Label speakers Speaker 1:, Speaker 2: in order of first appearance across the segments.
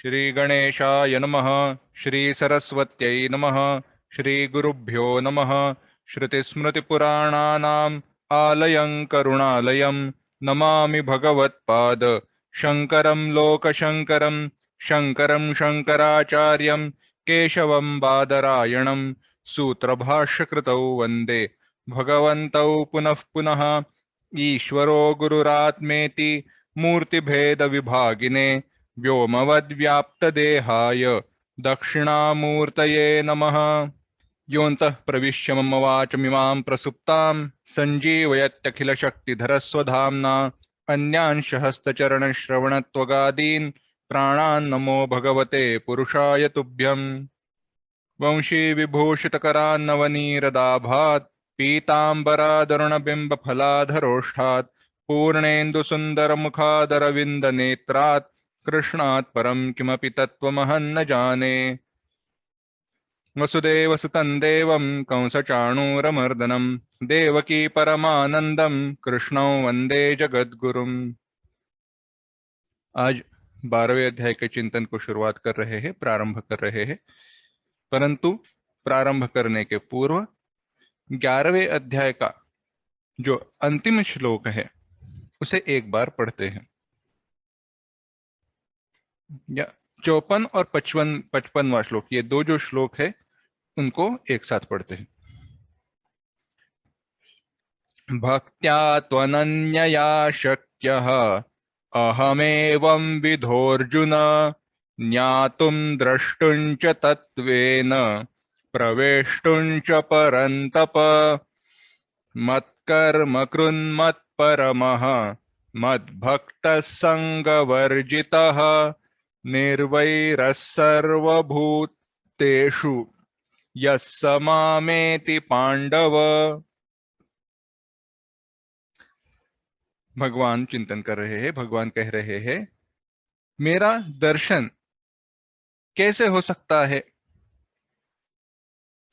Speaker 1: श्री गणेशाय नमः। श्री सरस्वत्यै नमः। श्री गुरुभ्यो नमः। श्रुतिस्मृतिपुराणानाम् आलयं करुणालयं नमामि भगवत्पाद शङ्करं लोकशङ्करं। शङ्करं शङ्कराचार्यं केशवं बादरायणं सूत्रभाष्यकृतौ वन्दे भगवन्तौ पुनः पुनः। ईश्वरो गुरुरात्मेति मूर्तिभेदविभागिने व्योमवद्व्याप्तदेहाय दक्षिणामूर्तये नमः। योऽन्तः प्रविश्य मम वाचमिमां प्रसुप्तां सञ्जीवयत्यखिलशक्तिधरस्वधाम्ना अन्यांश हस्तचरणश्रवणत्वगादीन् प्राणान् नमो भगवते पुरुषाय तुभ्यम्। वंशी विभूषितकरान्नवनीरदाभात् पीताम्बरादरुणबिम्बफलाधरोष्ठात् पूर्णेन्दुसुन्दरमुखादरविन्दनेत्रात् कृष्णात् परं किमपि तत्त्वमहं न जाने। वसुदेवसुतं देवं कंसचाणूरमर्दनं देवकी परमानंदं कृष्णं वंदे जगद्गुरुम्। आज 12वें अध्याय के चिंतन को शुरुआत कर रहे हैं, प्रारंभ कर रहे हैं। परंतु प्रारंभ करने के पूर्व 11वें अध्याय का जो अंतिम श्लोक है उसे एक बार पढ़ते हैं। या 54 और 55वां श्लोक, ये दो जो श्लोक है उनको एक साथ पढ़ते हैं। भक्त्या त्वनन्यया शक्यः अहमेवं विधोऽर्जुन ज्ञातुं द्रष्टुं च तत्त्वेन प्रवेष्टुं च परन्तप। मत्कर्म कृन्मत्परमः मद्भक्तः संगवर्जितः निर्वैरः सर्वभूतेषु यः स मामेति पांडव। भगवान चिंतन कर रहे हैं, भगवान कह रहे हैं मेरा दर्शन कैसे हो सकता है।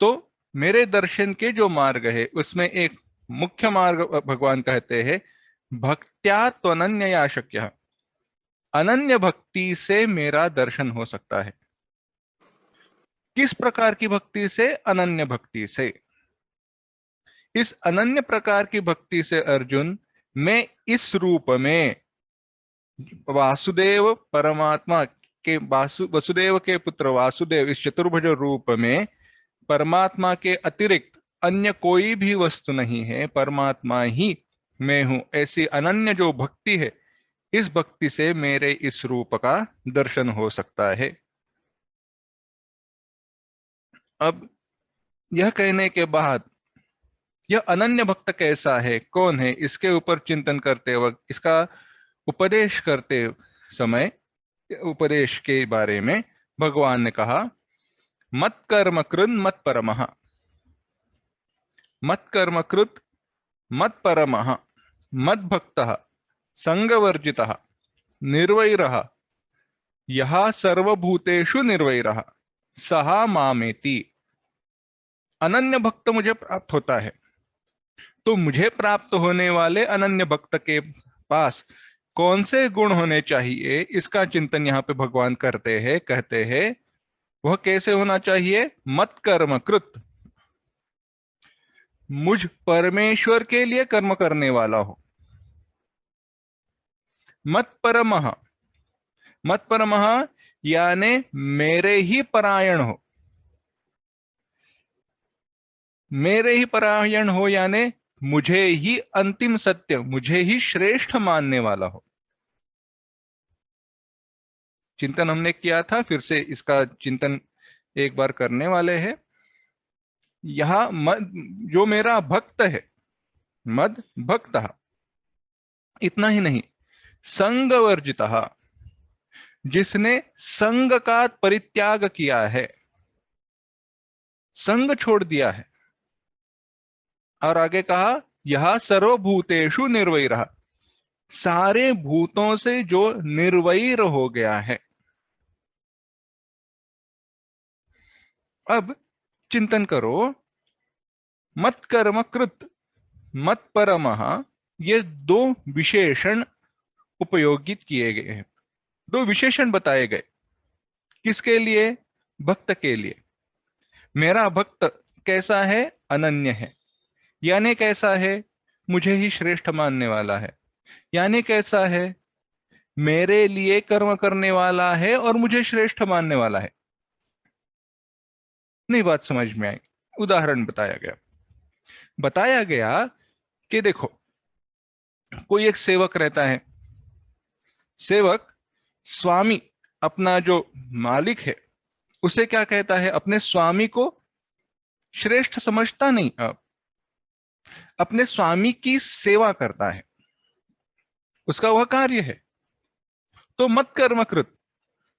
Speaker 1: तो मेरे दर्शन के जो मार्ग है उसमें एक मुख्य मार्ग भगवान कहते हैं भक्त्या त्वनन्यया शक्यः, अनन्य भक्ति से मेरा दर्शन हो सकता है। किस प्रकार की भक्ति से? अनन्य भक्ति से। इस अनन्य प्रकार की भक्ति से अर्जुन मैं इस रूप में वासुदेव परमात्मा के वसुदेव के पुत्र वासुदेव इस चतुर्भुज रूप में परमात्मा के अतिरिक्त अन्य कोई भी वस्तु नहीं है, परमात्मा ही मैं हूं, ऐसी अनन्य जो भक्ति है, इस भक्ति से मेरे इस रूप का दर्शन हो सकता है। अब यह कहने के बाद यह अनन्य भक्त कैसा है, कौन है, इसके ऊपर चिंतन करते वक्त, इसका उपदेश करते समय, उपदेश के बारे में भगवान ने कहा मत कर्म कृन मत परमः। मत कर्म कृत मत परमः मद भक्तः संगवर्जितः निर्वैरः यः सर्वभूतेषु निर्वैरः सः मामेति। अनन्य भक्त मुझे प्राप्त होता है, तो मुझे प्राप्त होने वाले अनन्य भक्त के पास कौन से गुण होने चाहिए, इसका चिंतन यहाँ पे भगवान करते हैं। कहते हैं वह कैसे होना चाहिए? मत कर्म कृत, मुझ परमेश्वर के लिए कर्म करने वाला हो। मत परमः, मत परमः यानी मेरे ही परायण हो, मेरे ही परायण हो यानी मुझे ही अंतिम सत्य, मुझे ही श्रेष्ठ मानने वाला हो। चिंतन हमने किया था, फिर से इसका चिंतन एक बार करने वाले हैं। यह मद जो मेरा भक्त है, मद भक्तः, इतना ही नहीं, संग वर्जितः, जिसने संग का परित्याग किया है, संग छोड़ दिया है। और आगे कहा यह सर्वभूतेषु निर्वैरः, सारे भूतों से जो निर्वैर हो गया है। अब चिंतन करो, मत कर्म कृत मत परमः, ये दो विशेषण उपयोगित किए गए हैं, दो विशेषण बताए गए। किसके लिए? भक्त के लिए। मेरा भक्त कैसा है? अनन्य है। यानी कैसा है? मुझे ही श्रेष्ठ मानने वाला है। यानी कैसा है? मेरे लिए कर्म करने वाला है और मुझे श्रेष्ठ मानने वाला है। नहीं बात समझ में आई? उदाहरण बताया गया। बताया गया कि देखो, कोई एक सेवक रहता है। सेवक स्वामी, अपना जो मालिक है, उसे क्या कहता है? अपने स्वामी को श्रेष्ठ समझता नहीं, अपने स्वामी की सेवा करता है, उसका वह कार्य है। तो मत कर्मकृत,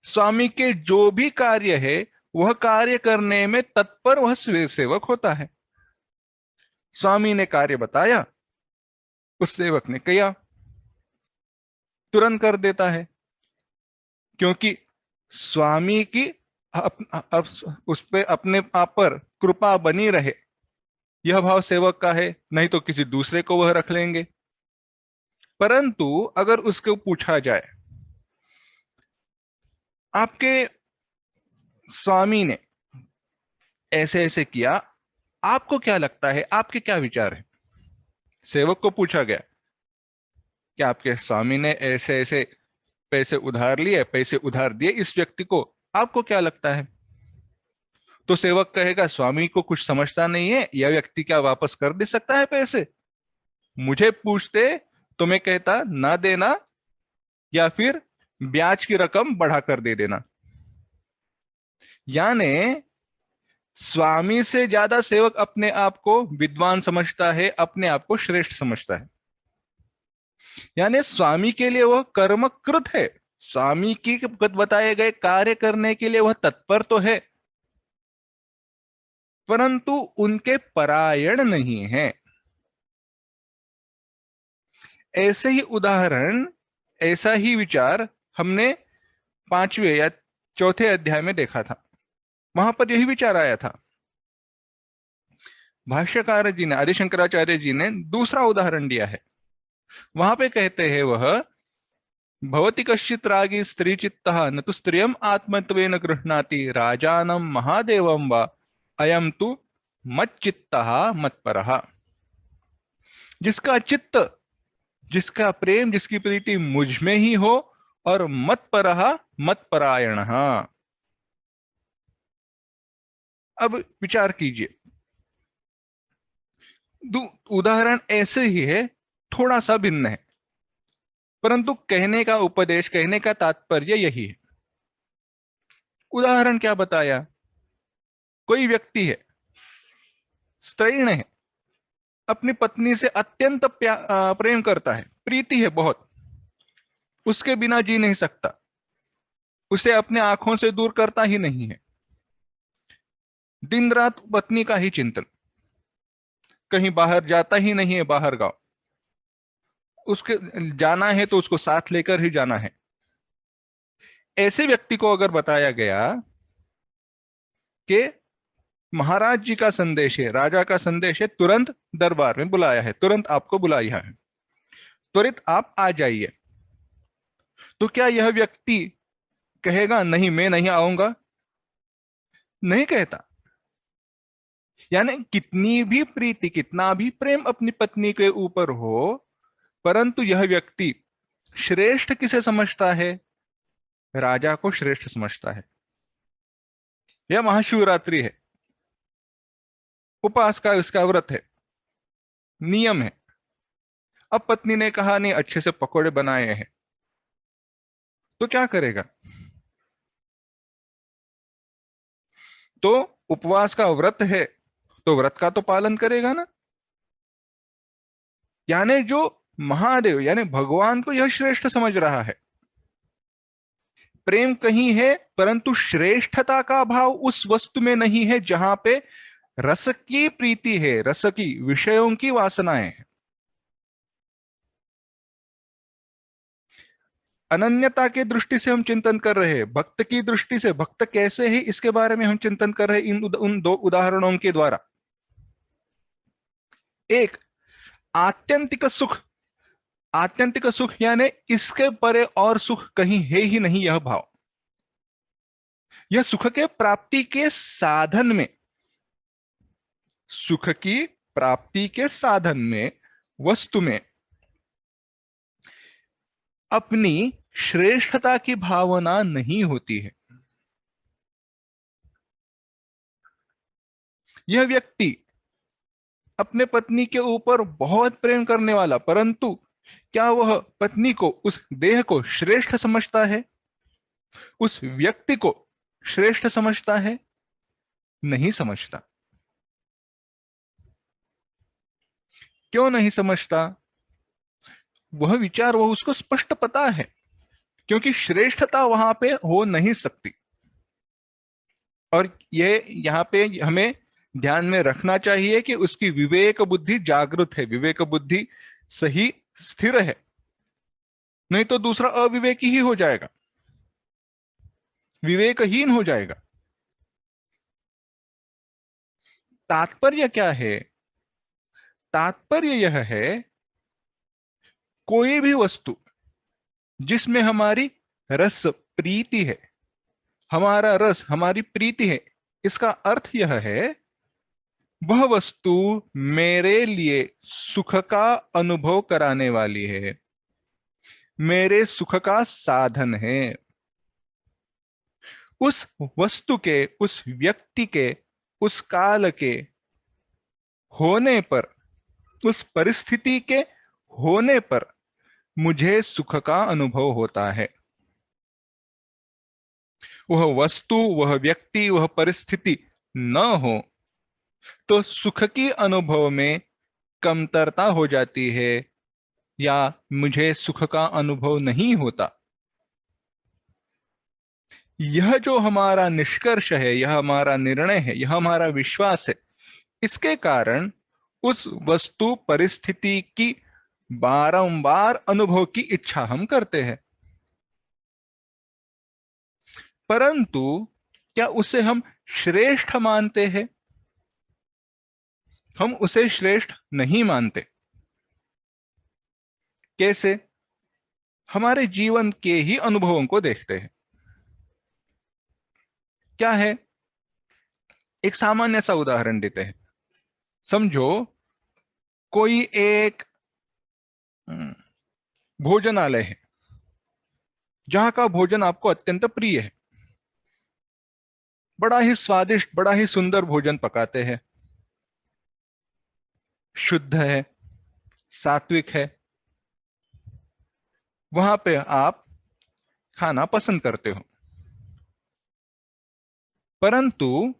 Speaker 1: स्वामी के जो भी कार्य है वह कार्य करने में तत्पर वह सेवक होता है। स्वामी ने कार्य बताया, उस सेवक ने किया, तुरंत कर देता है, क्योंकि स्वामी की उस पे अपने आप पर कृपा बनी रहे, यह भाव सेवक का है। नहीं तो किसी दूसरे को वह रख लेंगे। परंतु अगर उसको पूछा जाए, आपके स्वामी ने ऐसे ऐसे किया, आपको क्या लगता है, आपके क्या विचार है? सेवक को पूछा गया कि आपके स्वामी ने ऐसे ऐसे पैसे उधार लिए, पैसे उधार दिए इस व्यक्ति को, आपको क्या लगता है? तो सेवक कहेगा, स्वामी को कुछ समझता नहीं है, यह व्यक्ति क्या वापस कर दे सकता है पैसे? मुझे पूछते तो मैं कहता ना देना, या फिर ब्याज की रकम बढ़ाकर दे देना। यानी स्वामी से ज्यादा सेवक अपने आप को विद्वान समझता है, अपने आप को श्रेष्ठ समझता है। यानी स्वामी के लिए वह कर्मकृत है, स्वामी की बताए गए कार्य करने के लिए वह तत्पर तो है, परंतु उनके परायण नहीं है। ऐसे ही उदाहरण, ऐसा ही विचार हमने 5वें या 4थे अध्याय में देखा था। वहां पर यही विचार आया था। भाष्यकार जी ने, आदि शंकराचार्य जी ने दूसरा उदाहरण दिया है। वहां पे कहते हैं वह, भवति कश्चित् रागी स्त्री चित्तः न तु स्त्रियम् आत्मत्वेन गृह्णाति राजानं महादेवं वा अयं तु मच्चित्तः मत्परः। जिसका चित्त, जिसका प्रेम, जिसकी प्रीति मुझ में ही हो, और मत्परः मत्परायणः। अब विचार कीजिए, उदाहरण ऐसे ही है, थोड़ा सा भिन्न है, परंतु कहने का उपदेश, कहने का तात्पर्य यही है। उदाहरण क्या बताया? कोई व्यक्ति है, स्त्रीण है, अपनी पत्नी से अत्यंत प्रेम करता है, प्रीति है बहुत, उसके बिना जी नहीं सकता, उसे अपने आंखों से दूर करता ही नहीं है। दिन रात पत्नी का ही चिंतन, कहीं बाहर जाता ही नहीं है, बाहर गांव उसके जाना है तो उसको साथ लेकर ही जाना है। ऐसे व्यक्ति को अगर बताया गया कि महाराज जी का संदेश है, राजा का संदेश है, तुरंत दरबार में बुलाया है, तुरंत आपको बुलाया है, त्वरित आप आ जाइए, तो क्या यह व्यक्ति कहेगा नहीं मैं नहीं आऊंगा? नहीं कहता। यानी कितनी भी प्रीति, कितना भी प्रेम अपनी पत्नी के ऊपर हो, परंतु यह व्यक्ति श्रेष्ठ किसे समझता है? राजा को श्रेष्ठ समझता है। यह महाशिवरात्रि है, उपवास का इसका व्रत है, नियम है। अब पत्नी ने कहा नहीं, अच्छे से पकोड़े बनाए हैं, तो क्या करेगा? तो उपवास का व्रत है तो व्रत का तो पालन करेगा ना। यानी जो महादेव यानी भगवान को यह श्रेष्ठ समझ रहा है। प्रेम कहीं है, परंतु श्रेष्ठता का भाव उस वस्तु में नहीं है जहां पे रस की प्रीति है, रस की, विषयों की वासनाएं हैं। अनन्यता की दृष्टि से हम चिंतन कर रहे हैं, भक्त की दृष्टि से, भक्त कैसे है इसके बारे में हम चिंतन कर रहे हैं उन दो उदाहरणों के द्वारा। एक आत्यंतिक सुख, आत्यंतिक सुख यानी इसके परे और सुख कहीं है ही नहीं, यह भाव। यह सुख के प्राप्ति के साधन में, सुख की प्राप्ति के साधन में, वस्तु में अपनी श्रेष्ठता की भावना नहीं होती है। यह व्यक्ति अपने पत्नी के ऊपर बहुत प्रेम करने वाला, परंतु क्या वह पत्नी को, उस देह को श्रेष्ठ समझता है? उस व्यक्ति को श्रेष्ठ समझता है? नहीं समझता। क्यों नहीं समझता? वह विचार, वह उसको स्पष्ट पता है, क्योंकि श्रेष्ठता वहां पे हो नहीं सकती। और ये यहाँ पे हमें ध्यान में रखना चाहिए कि उसकी विवेक बुद्धि जागृत है, विवेक बुद्धि सही स्थिर है, नहीं तो दूसरा अविवेकी ही हो जाएगा, विवेकहीन हो जाएगा। तात्पर्य क्या है? तात्पर्य यह है, कोई भी वस्तु जिसमें हमारी रस प्रीति है, हमारा रस, हमारी प्रीति है, इसका अर्थ यह है वह वस्तु मेरे लिए सुख का अनुभव कराने वाली है, मेरे सुख का साधन है। उस वस्तु के, उस व्यक्ति के, उस काल के होने पर, उस परिस्थिति के होने पर मुझे सुख का अनुभव होता है। वह वस्तु, वह व्यक्ति, वह परिस्थिति न हो तो सुख की अनुभव में कमतरता हो जाती है, या मुझे सुख का अनुभव नहीं होता। यह जो हमारा निष्कर्ष है, यह हमारा निर्णय है, यह हमारा विश्वास है, इसके कारण उस वस्तु परिस्थिति की बारंबार अनुभव की इच्छा हम करते हैं, परंतु क्या उसे हम श्रेष्ठ मानते हैं? हम उसे श्रेष्ठ नहीं मानते। कैसे? हमारे जीवन के ही अनुभवों को देखते हैं। क्या है? एक सामान्य सा उदाहरण देते हैं। समझो कोई एक भोजनालय है जहां का भोजन आपको अत्यंत प्रिय है, बड़ा ही स्वादिष्ट, बड़ा ही सुंदर भोजन पकाते हैं, शुद्ध है, सात्विक है, वहां पे आप खाना पसंद करते हो। परंतु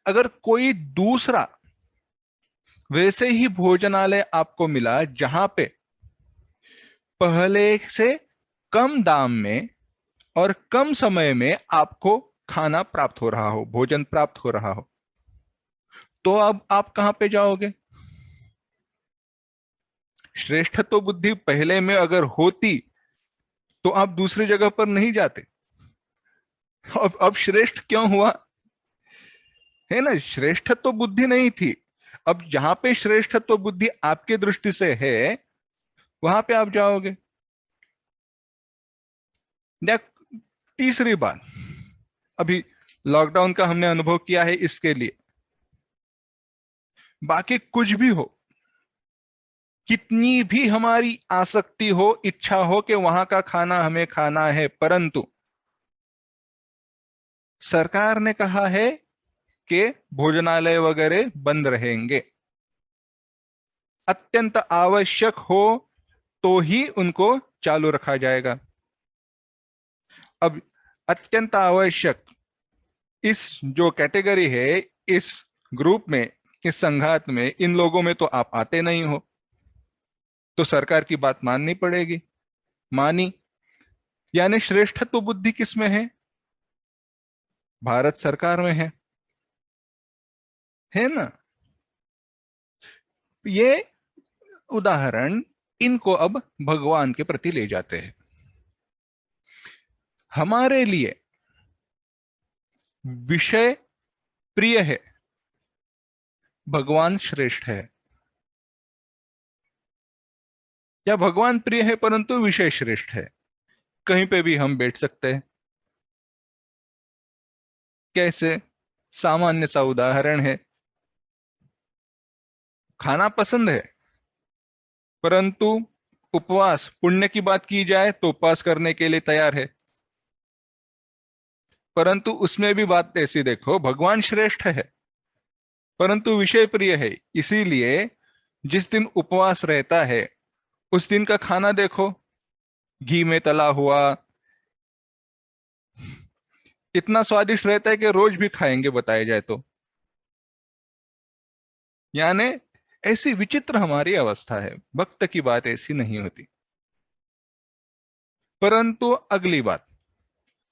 Speaker 1: अगर कोई दूसरा वैसे ही भोजनालय आपको मिला जहां पे पहले से कम दाम में और कम समय में आपको खाना प्राप्त हो रहा हो, भोजन प्राप्त हो रहा हो, तो अब आप कहां पे जाओगे? श्रेष्ठत्व बुद्धि पहले में अगर होती तो आप दूसरी जगह पर नहीं जाते। अब श्रेष्ठ क्यों हुआ? है ना, श्रेष्ठत्व बुद्धि नहीं थी। अब जहां पे श्रेष्ठत्व बुद्धि आपके दृष्टि से है, वहां पे आप जाओगे। या तीसरी बात, अभी लॉकडाउन का हमने अनुभव किया है, इसके लिए बाकी कुछ भी हो, कितनी भी हमारी आसक्ति हो, इच्छा हो कि वहां का खाना हमें खाना है, परंतु सरकार ने कहा है कि भोजनालय वगैरह बंद रहेंगे, अत्यंत आवश्यक हो तो ही उनको चालू रखा जाएगा। अब अत्यंत आवश्यक इस जो कैटेगरी है, इस ग्रुप में, इस संघात में, इन लोगों में तो आप आते नहीं हो, तो सरकार की बात माननी पड़ेगी। मानी, यानी श्रेष्ठत्व बुद्धि किस में है? भारत सरकार में है ना। ये उदाहरण इनको अब भगवान के प्रति ले जाते हैं। हमारे लिए विषय प्रिय है, भगवान श्रेष्ठ है, या भगवान प्रिय है परंतु विषय श्रेष्ठ है? कहीं पे भी हम बैठ सकते हैं, कैसे? सामान्य सा उदाहरण है, खाना पसंद है, परंतु उपवास पुण्य की बात की जाए तो उपवास करने के लिए तैयार है, परंतु उसमें भी बात ऐसी देखो, भगवान श्रेष्ठ है परंतु विषय प्रिय है, इसीलिए जिस दिन उपवास रहता है उस दिन का खाना देखो, घी में तला हुआ, इतना स्वादिष्ट रहता है कि रोज भी खाएंगे बताया जाए तो। यानी ऐसी विचित्र हमारी अवस्था है, भक्त की बात ऐसी नहीं होती। परंतु अगली बात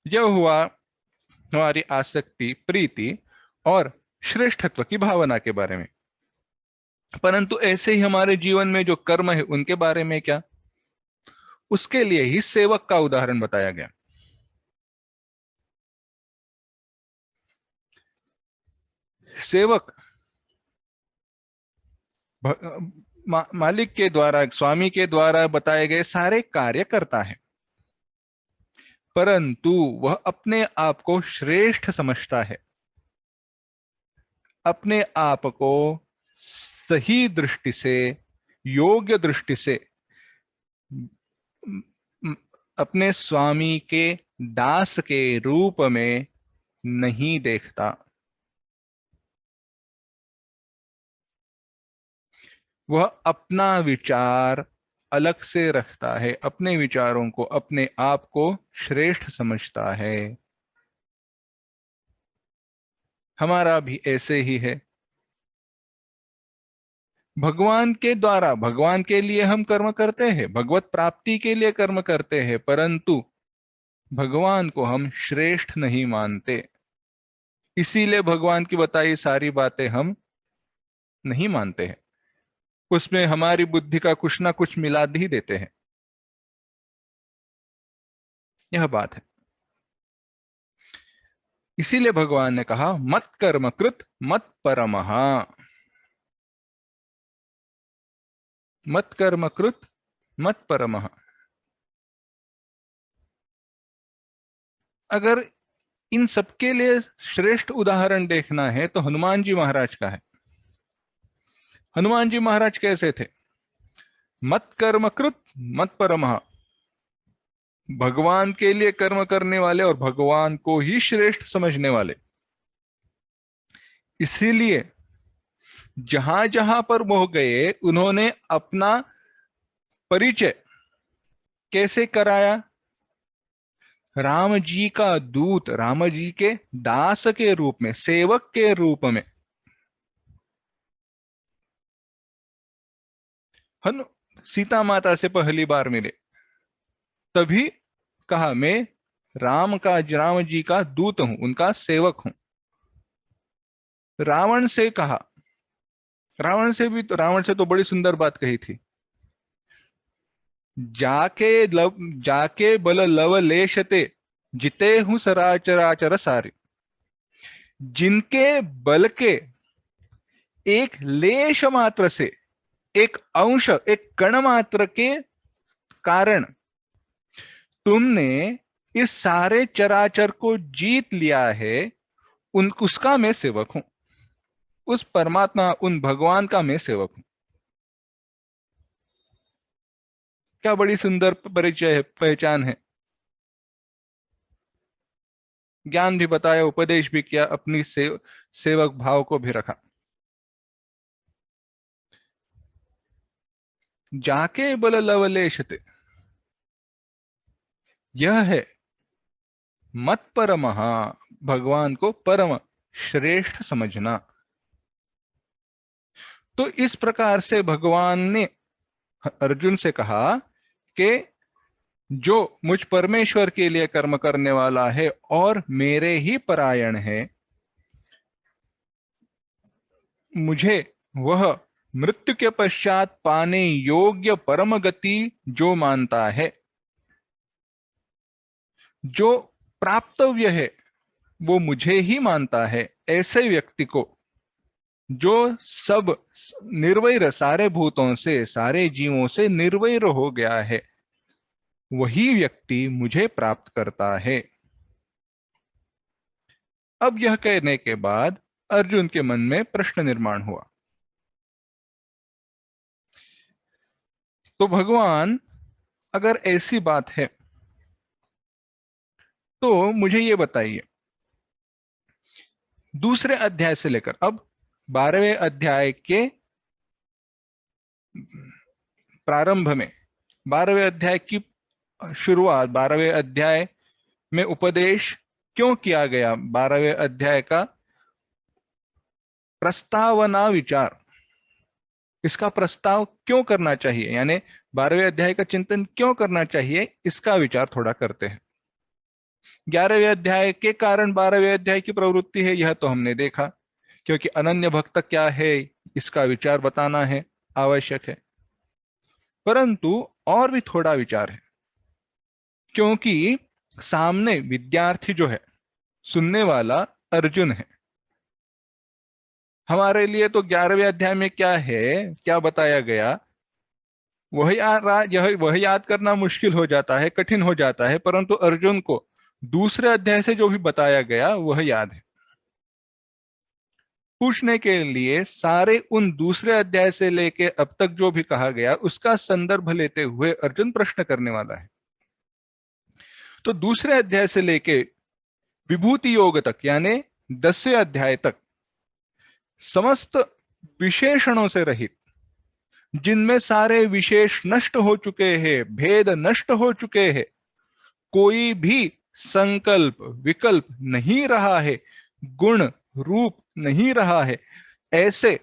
Speaker 1: यह हुआ हमारी आसक्ति, प्रीति और श्रेष्ठत्व की भावना के बारे में। परंतु ऐसे ही हमारे जीवन में जो कर्म है उनके बारे में क्या? उसके लिए ही सेवक का उदाहरण बताया गया। सेवक मालिक के द्वारा, स्वामी के द्वारा बताए गए सारे कार्य करता है, परंतु वह अपने आप को श्रेष्ठ समझता है, अपने आप को सही दृष्टि से, योग्य दृष्टि से अपने स्वामी के दास के रूप में नहीं देखता। वह अपना विचार अलग से रखता है, अपने विचारों को, अपने आप को श्रेष्ठ समझता है। हमारा भी ऐसे ही है। भगवान के द्वारा, भगवान के लिए हम कर्म करते हैं, भगवत प्राप्ति के लिए कर्म करते हैं, परंतु भगवान को हम श्रेष्ठ नहीं मानते, इसीलिए भगवान की बताई सारी बातें हम नहीं मानते हैं, उसमें हमारी बुद्धि का कुछ ना कुछ मिला ही देते हैं। यह बात है। इसीलिए भगवान ने कहा मत कर्म कृत मत परमः, मत कर्म कृत मत परमः। अगर इन सबके लिए श्रेष्ठ उदाहरण देखना है तो हनुमान जी महाराज का है। हनुमान जी महाराज कैसे थे? मत कर्म कृत मत परमः, भगवान के लिए कर्म करने वाले और भगवान को ही श्रेष्ठ समझने वाले। इसीलिए जहां जहां पर वो गए उन्होंने अपना परिचय कैसे कराया? राम जी का दूत, राम जी के दास के रूप में, सेवक के रूप में। हनु सीता माता से पहली बार मिले, तभी कहा मैं राम जी का दूत हूं, उनका सेवक हूं। रावण से कहा, रावण से तो बड़ी सुंदर बात कही थी, जाके बल लव लेशते जिते हूं सराचराचर सारे। जिनके बल के एक लेश मात्र से, एक अंश, एक कण मात्र के कारण तुमने इस सारे चराचर को जीत लिया है, उन उसका मैं सेवक हूं, उस परमात्मा, उन भगवान का मैं सेवक हूं। क्या बड़ी सुंदर परिचय है, पहचान है। ज्ञान भी बताया, उपदेश भी किया, अपनी सेवक भाव को भी रखा। जाके बल लवलेशते, यह है मत परमः, भगवान को परम श्रेष्ठ समझना। तो इस प्रकार से भगवान ने अर्जुन से कहा कि जो मुझ परमेश्वर के लिए कर्म करने वाला है और मेरे ही परायण है, मुझे वह मृत्यु के पश्चात पाने योग्य परम गति जो मानता है, जो प्राप्तव्य है वो मुझे ही मानता है, ऐसे व्यक्ति को, जो सब निर्वैर, सारे भूतों से, सारे जीवों से निर्वैर हो गया है, वही व्यक्ति मुझे प्राप्त करता है। अब यह कहने के बाद अर्जुन के मन में प्रश्न निर्माण हुआ। तो भगवान, अगर ऐसी बात है तो मुझे ये बताइए, दूसरे अध्याय से लेकर अब 12वें अध्याय के प्रारंभ में, 12वें अध्याय की शुरुआत, 12वें अध्याय में उपदेश क्यों किया गया, 12वें अध्याय का प्रस्तावना विचार, इसका प्रस्ताव क्यों करना चाहिए, यानी 12वें अध्याय का चिंतन क्यों करना चाहिए, इसका विचार थोड़ा करते हैं। 11वें अध्याय के कारण 12वें अध्याय की प्रवृत्ति है, यह तो हमने देखा, क्योंकि अनन्य भक्त क्या है इसका विचार बताना है, आवश्यक है। परंतु और भी थोड़ा विचार है, क्योंकि सामने विद्यार्थी जो है, सुनने वाला अर्जुन है। हमारे लिए तो 11वें अध्याय में क्या है, क्या बताया गया, वह याद करना मुश्किल हो जाता है, कठिन हो जाता है, परंतु अर्जुन को दूसरे अध्याय से जो भी बताया गया वह याद है। पूछने के लिए सारे उन दूसरे अध्याय से लेके अब तक जो भी कहा गया उसका संदर्भ लेते हुए अर्जुन प्रश्न करने वाला है। तो दूसरे अध्याय से लेके विभूति योग तक, यानी 10वें अध्याय तक, समस्त विशेषणों से रहित, जिनमें सारे विशेष नष्ट हो चुके हैं, भेद नष्ट हो चुके हैं, कोई भी संकल्प विकल्प नहीं रहा है, गुण रूप नहीं रहा है, ऐसे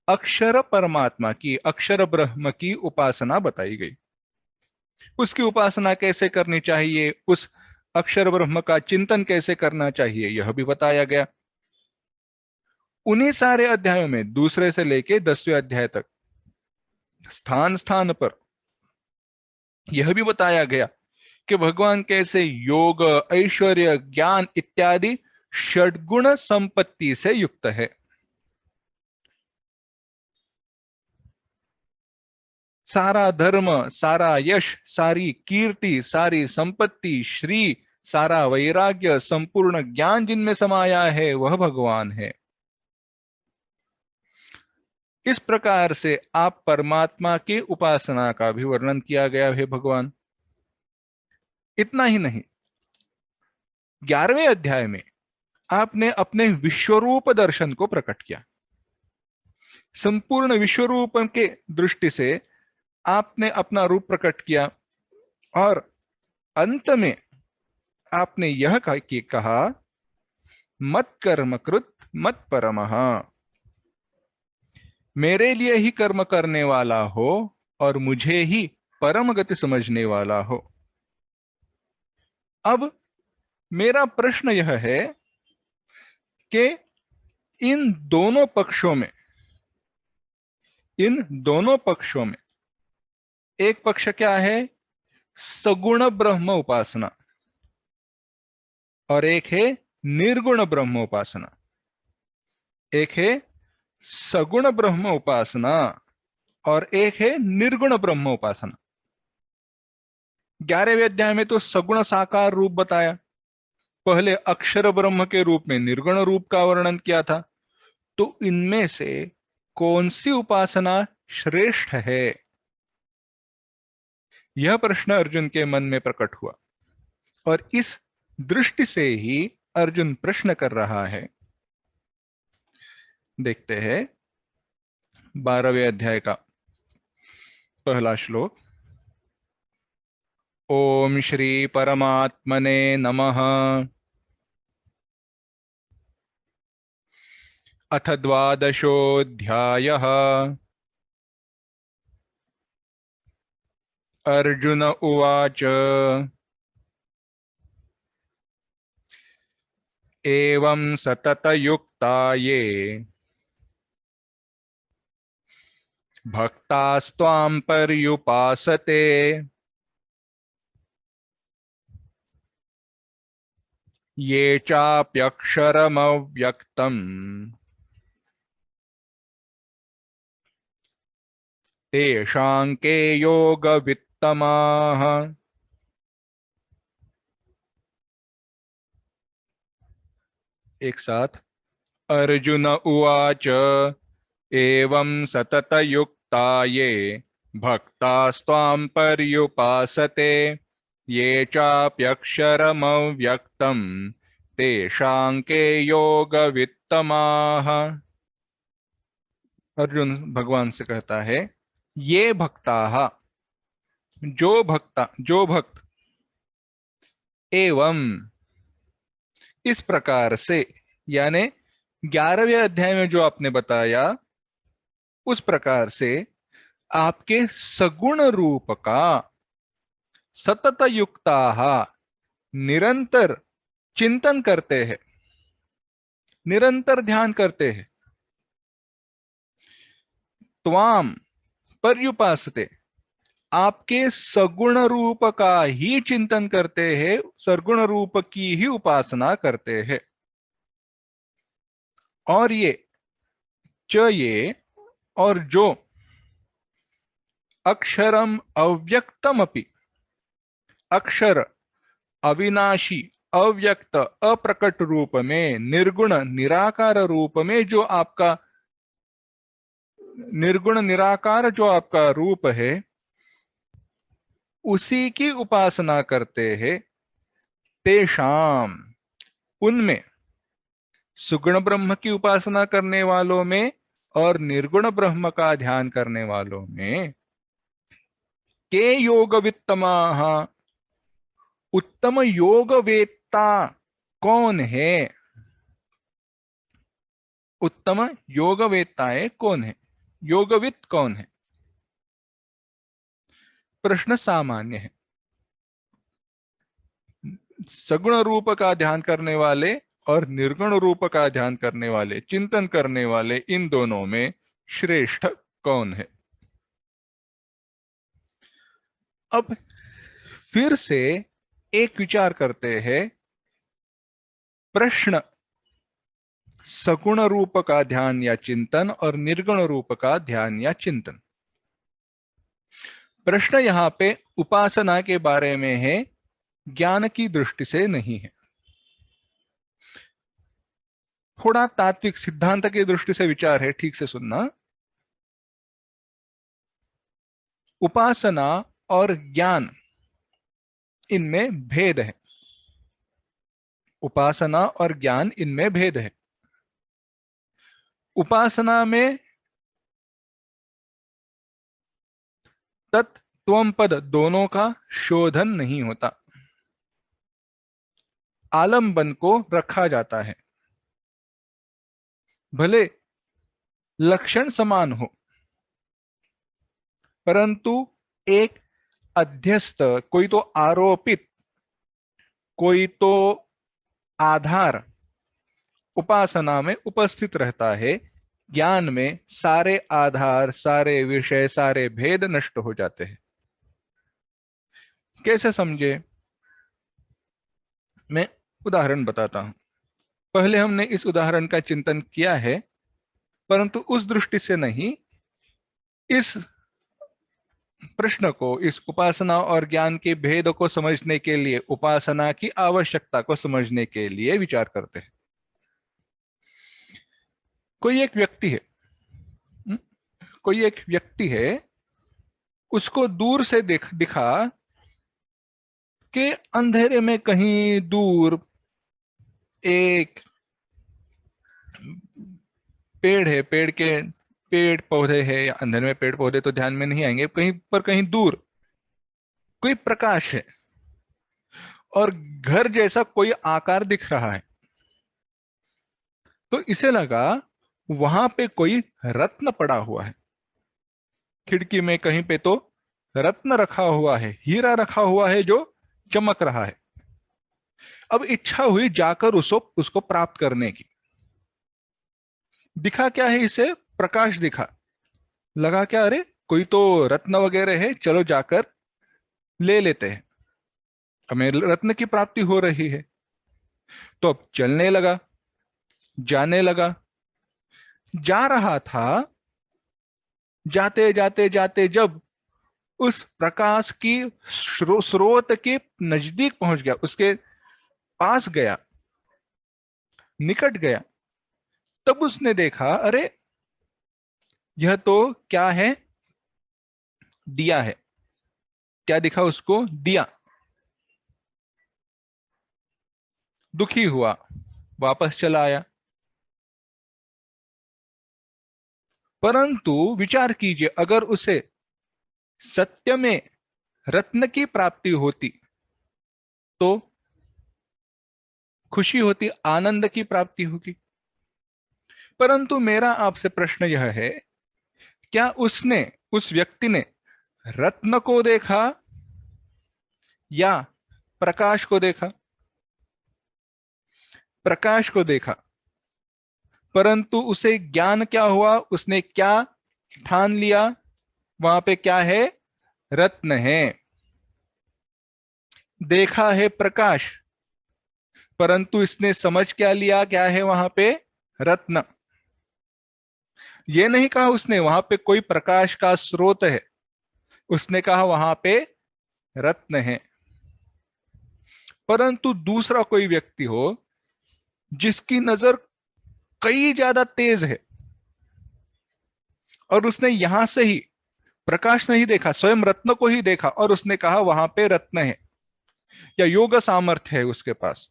Speaker 1: अक्षर परमात्मा की, अक्षर ब्रह्म की उपासना बताई गई। उसकी उपासना कैसे करनी चाहिए, उस अक्षर ब्रह्म का चिंतन कैसे करना चाहिए, यह भी बताया गया। उन्हीं सारे अध्यायों में दूसरे से लेके 10वें अध्याय तक स्थान स्थान पर यह भी बताया गया कि भगवान कैसे योग, ऐश्वर्य, ज्ञान इत्यादि षड्गुण संपत्ति से युक्त है। सारा धर्म, सारा यश, सारी कीर्ति, सारी संपत्ति, श्री, सारा वैराग्य, संपूर्ण ज्ञान जिनमें समाया है वह भगवान है। इस प्रकार से आप परमात्मा की उपासना का भी वर्णन किया गया है भगवान। इतना ही नहीं, 11वें अध्याय में आपने अपने विश्वरूप दर्शन को प्रकट किया। संपूर्ण विश्वरूप के दृष्टि से आपने अपना रूप प्रकट किया, और अंत में आपने यह कहा, मत कर्म कृत मत परमः, मेरे लिए ही कर्म करने वाला हो और मुझे ही परम गति समझने वाला हो। अब मेरा प्रश्न यह है कि इन दोनों पक्षों में, एक पक्ष क्या है, सगुण ब्रह्म उपासना, और एक है निर्गुण ब्रह्म उपासना। एक है सगुण ब्रह्म उपासना और एक है निर्गुण ब्रह्म उपासना। 11वें अध्याय में तो सगुण साकार रूप बताया, पहले अक्षर ब्रह्म के रूप में निर्गुण रूप का वर्णन किया था। तो इनमें से कौन सी उपासना श्रेष्ठ है, यह प्रश्न अर्जुन के मन में प्रकट हुआ, और इस दृष्टि से ही अर्जुन प्रश्न कर रहा है। देखते हैं 12वें अध्याय का पहला श्लोक। ओम श्री परमात्मने नमः। अथ द्वादशोऽध्यायः। अर्जुन उवाच एवं सततयुक्ता ये भक्तास्त्वां पर्युपासते ये चाप्यक्षरमव्यक्तम् तेषां के योगवित्तमाः। एक साथ। अर्जुन उवाच एवं सततयुक्ता ये भक्तास्त्वां पर्युपासते ये चाप्यक्षरमव्यक्तं तेषां के योगवित्तमाः। अर्जुन भगवान से कहता है, ये भक्ताः, जो भक्त, एवं, इस प्रकार से, यानी 11वें अध्याय में जो आपने बताया उस प्रकार से आपके सगुण रूप का सतत युक्ता निरंतर चिंतन करते हैं, निरंतर ध्यान करते हैं। त्वाम पर्युपासते, आपके सगुण रूप का ही चिंतन करते हैं, सगुण रूप की ही उपासना करते हैं। और ये और जो अक्षरम अव्यक्तम अपि, अक्षर अविनाशी अव्यक्त अप्रकट रूप में, निर्गुण निराकार रूप में जो आपका निर्गुण निराकार जो आपका रूप है, उसी की उपासना करते हैं। तेषाम, उनमें, सुगुण ब्रह्म की उपासना करने वालों में और निर्गुण ब्रह्म का ध्यान करने वालों में, के योग वित्तमाः, उत्तम योग वेत्ता कौन है, उत्तम योग वेत्ताएं कौन है, योगवित्त कौन है। प्रश्न सामान्य है। सगुण रूप का ध्यान करने वाले और निर्गुण रूप का ध्यान करने वाले, चिंतन करने वाले, इन दोनों में श्रेष्ठ कौन है। अब फिर से एक विचार करते हैं। प्रश्न सगुण रूप का ध्यान या चिंतन और निर्गुण रूप का ध्यान या चिंतन। प्रश्न यहां पे उपासना के बारे में है, ज्ञान की दृष्टि से नहीं है। थोड़ा तात्विक सिद्धांत की दृष्टि से विचार है, ठीक से सुनना। उपासना और ज्ञान, इनमें भेद है। उपासना और ज्ञान, इनमें भेद है। उपासना में तत् त्वम पद दोनों का शोधन नहीं होता, आलंबन को रखा जाता है। भले लक्षण समान हो, परंतु एक अध्यस्त, कोई तो आरोपित, कोई तो आधार उपासना में उपस्थित रहता है। ज्ञान में सारे आधार, सारे विषय, सारे भेद नष्ट हो जाते हैं। कैसे समझे? मैं उदाहरण बताता हूं। पहले हमने इस उदाहरण का चिंतन किया है, परंतु उस दृष्टि से नहीं, इस प्रश्न को, इस उपासना और ज्ञान के भेद को समझने के लिए, उपासना की आवश्यकता को समझने के लिए विचार करते हैं। कोई एक व्यक्ति है, कोई एक व्यक्ति है, उसको दूर से दिखा कि अंधेरे में कहीं दूर एक पेड़ है, पेड़ पौधे है, या अंधेरे में पेड़ पौधे तो ध्यान में नहीं आएंगे, कहीं पर कहीं दूर कोई प्रकाश है और घर जैसा कोई आकार दिख रहा है। तो इसे लगा वहां पे कोई रत्न पड़ा हुआ है। खिड़की में कहीं पे तो रत्न रखा हुआ है, हीरा रखा हुआ है जो चमक रहा है। अब इच्छा हुई जाकर उसको प्राप्त करने की। दिखा क्या है इसे? प्रकाश दिखा। लगा क्या, अरे कोई तो रत्न वगैरह है, चलो जाकर ले लेते हैं, हमें रत्न की प्राप्ति हो रही है। तो अब चलने लगा, जाने लगा। जा रहा था, जाते जाते जाते जब उस प्रकाश की स्रोत के नजदीक पहुंच गया, उसके पास गया, निकट गया, तब उसने देखा, अरे यह तो क्या है, दिया है। क्या दिखा उसको? दिया। दुखी हुआ, वापस चला आया। परंतु विचार कीजिए, अगर उसे सत्य में रत्न की प्राप्ति होती तो खुशी होती, आनंद की प्राप्ति होगी। परंतु मेरा आपसे प्रश्न यह है, क्या उसने, उस व्यक्ति ने रत्न को देखा या प्रकाश को देखा? प्रकाश को देखा। परंतु उसे ज्ञान क्या हुआ? उसने क्या ठान लिया? वहां पे क्या है? रत्न है। देखा है प्रकाश, परंतु इसने समझ क्या लिया? क्या है वहां पे? रत्न। ये नहीं कहा उसने वहां पे कोई प्रकाश का स्रोत है, उसने कहा वहां पे रत्न है। परंतु दूसरा कोई व्यक्ति हो जिसकी नजर कई ज्यादा तेज है, और उसने यहां से ही प्रकाश नहीं देखा, स्वयं रत्न को ही देखा, और उसने कहा वहां पे रत्न है, या योग सामर्थ्य है उसके पास।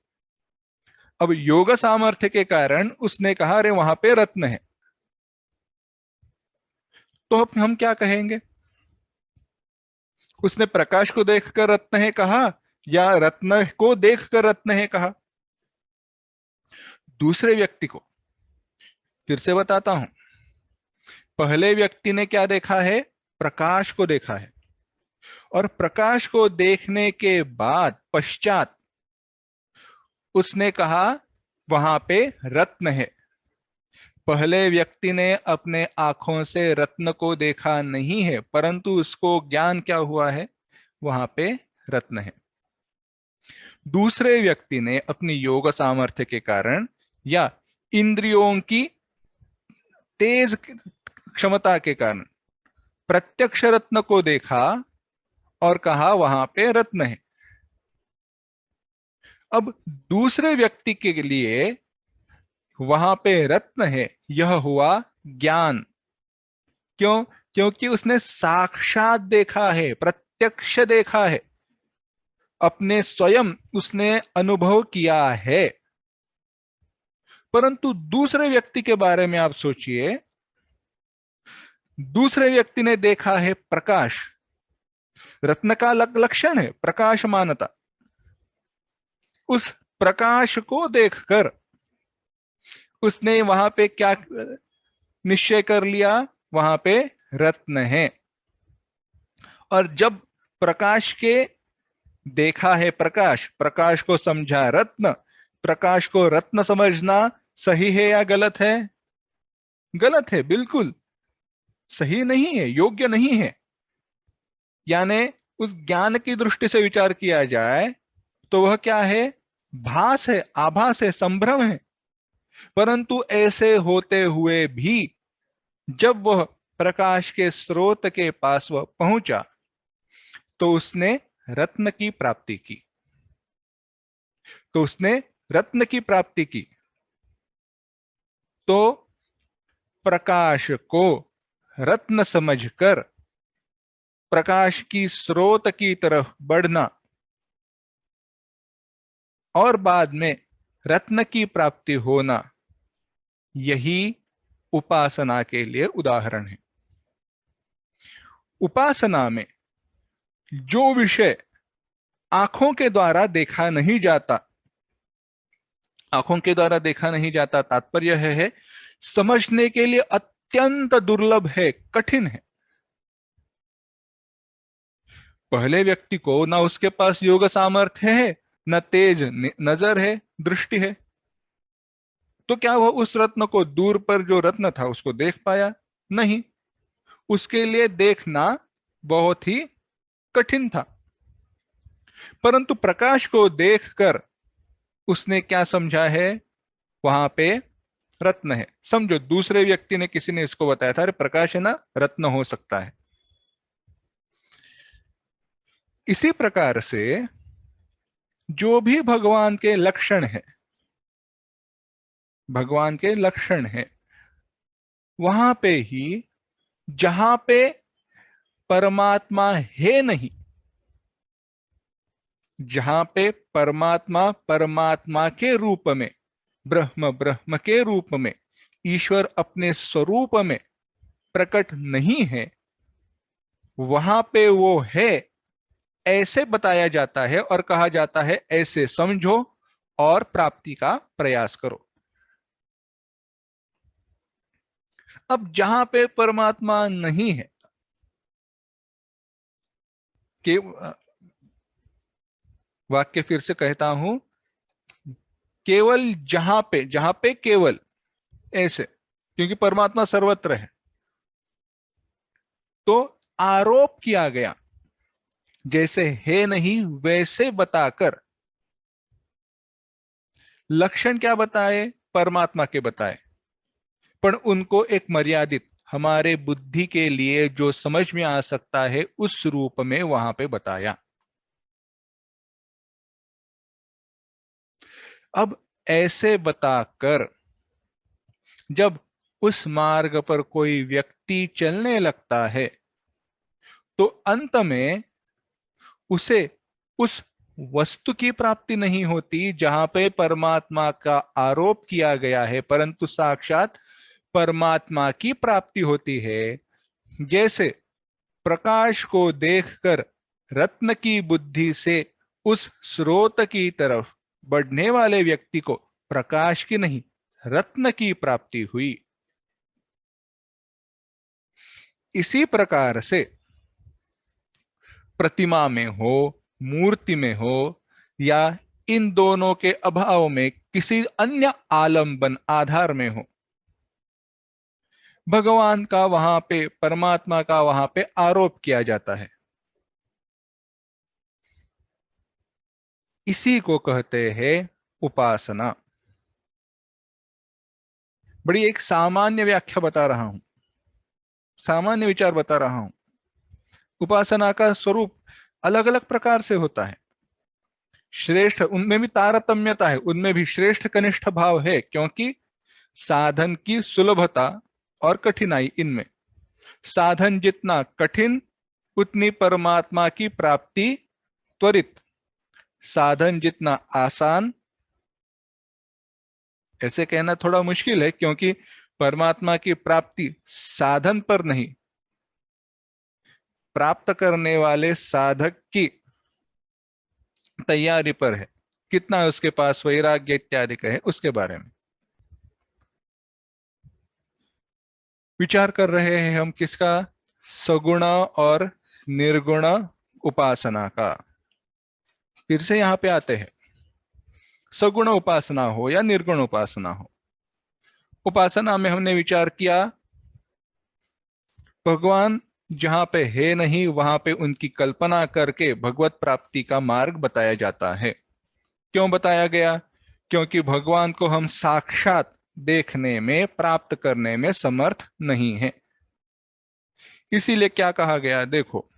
Speaker 1: अब योग सामर्थ्य के कारण उसने कहा अरे वहां पे रत्न है, तो अब हम क्या कहेंगे? उसने प्रकाश को देखकर रत्न है कहा, या रत्न को देखकर रत्न है कहा? दूसरे व्यक्ति को फिर से बताता हूं, पहले व्यक्ति ने क्या देखा है? प्रकाश को देखा है, और प्रकाश को देखने के बाद पश्चात उसने कहा वहां पे रत्न है। पहले व्यक्ति ने अपने आंखों से रत्न को देखा नहीं है, परंतु उसको ज्ञान क्या हुआ है? वहां पे रत्न है। दूसरे व्यक्ति ने अपनी योग सामर्थ्य के कारण या इंद्रियों की तेज क्षमता के कारण प्रत्यक्ष रत्न को देखा और कहा वहां पे रत्न है। अब दूसरे व्यक्ति के लिए वहां पे रत्न है, यह हुआ ज्ञान। क्यों? क्योंकि उसने साक्षात देखा है, प्रत्यक्ष देखा है, अपने स्वयं उसने अनुभव किया है। परंतु दूसरे व्यक्ति के बारे में आप सोचिए, दूसरे व्यक्ति ने देखा है प्रकाश। रत्न का लक्षण है प्रकाशमानता। उस प्रकाश को देखकर उसने वहां पे क्या निश्चय कर लिया? वहां पे रत्न है। और जब प्रकाश के देखा है प्रकाश, प्रकाश को समझा रत्न, प्रकाश को रत्न समझना सही है या गलत है? गलत है, बिल्कुल सही नहीं है, योग्य नहीं है। यानी उस ज्ञान की दृष्टि से विचार किया जाए तो वह क्या है? भास है, आभास है, संभ्रम है। परंतु ऐसे होते हुए भी जब वह प्रकाश के स्रोत के पास वह पहुंचा तो उसने रत्न की प्राप्ति की। तो उसने रत्न की प्राप्ति की। तो प्रकाश को रत्न समझकर प्रकाश की स्रोत की तरफ बढ़ना और बाद में रत्न की प्राप्ति होना, यही उपासना के लिए उदाहरण है। उपासना में जो विषय आंखों के द्वारा देखा नहीं जाता, आंखों के द्वारा देखा नहीं जाता तात्पर्य है समझने के लिए अत्यंत दुर्लभ है, कठिन है। पहले व्यक्ति को ना उसके पास योग सामर्थ्य है, न तेज नजर है, दृष्टि है, तो क्या वह उस रत्न को, दूर पर जो रत्न था उसको देख पाया? नहीं। उसके लिए देखना बहुत ही कठिन था। परंतु प्रकाश को देखकर उसने क्या समझा है? वहां पे रत्न है। समझो दूसरे व्यक्ति ने, किसी ने इसको बताया था, अरे प्रकाश है ना, रत्न हो सकता है। इसी प्रकार से जो भी भगवान के लक्षण है, भगवान के लक्षण है। वहां पे ही जहां पे परमात्मा है नहीं, जहां पे परमात्मा परमात्मा के रूप में, ब्रह्म ब्रह्म के रूप में, ईश्वर अपने स्वरूप में प्रकट नहीं है, वहां पे वो है ऐसे बताया जाता है और कहा जाता है ऐसे समझो और प्राप्ति का प्रयास करो। अब जहां पे परमात्मा नहीं है, के वाक्य फिर से कहता हूं, केवल जहां पे केवल ऐसे, क्योंकि परमात्मा सर्वत्र है, तो आरोप किया गया जैसे है नहीं वैसे बताकर, लक्षण क्या बताए, परमात्मा के बताए, पर उनको एक मर्यादित, हमारे बुद्धि के लिए जो समझ में आ सकता है उस रूप में वहां पे बताया। अब ऐसे बताकर जब उस मार्ग पर कोई व्यक्ति चलने लगता है, तो अंत में उसे उस वस्तु की प्राप्ति नहीं होती जहां पे परमात्मा का आरोप किया गया है, परंतु साक्षात परमात्मा की प्राप्ति होती है। जैसे प्रकाश को देखकर रत्न की बुद्धि से उस स्रोत की तरफ बढ़ने वाले व्यक्ति को प्रकाश की नहीं, रत्न की प्राप्ति हुई। इसी प्रकार से प्रतिमा में हो, मूर्ति में हो, या इन दोनों के अभाव में किसी अन्य आलंबन आधार में हो, भगवान का वहां पे, परमात्मा का वहां पे आरोप किया जाता है। इसी को कहते हैं उपासना। बड़ी एक सामान्य व्याख्या बता रहा हूं, सामान्य विचार बता रहा हूं। उपासना का स्वरूप अलग अलग प्रकार से होता है। श्रेष्ठ, उनमें भी तारतम्यता है, उनमें भी श्रेष्ठ कनिष्ठ भाव है, क्योंकि साधन की सुलभता और कठिनाई इनमें, साधन जितना कठिन उतनी परमात्मा की प्राप्ति त्वरित, साधन जितना आसान, ऐसे कहना थोड़ा मुश्किल है क्योंकि परमात्मा की प्राप्ति साधन पर नहीं, प्राप्त करने वाले साधक की तैयारी पर है, कितना उसके पास वैराग्य इत्यादि का है उसके बारे में विचार कर रहे हैं हम। किसका? सगुण और निर्गुण उपासना का। फिर से यहां पे आते हैं, सगुण उपासना हो या निर्गुण उपासना हो, उपासना में हमने विचार किया भगवान जहां पे है नहीं वहां पे उनकी कल्पना करके भगवत प्राप्ति का मार्ग बताया जाता है। क्यों बताया गया? क्योंकि भगवान को हम साक्षात देखने में, प्राप्त करने में समर्थ नहीं है। इसीलिए क्या कहा गया, देखो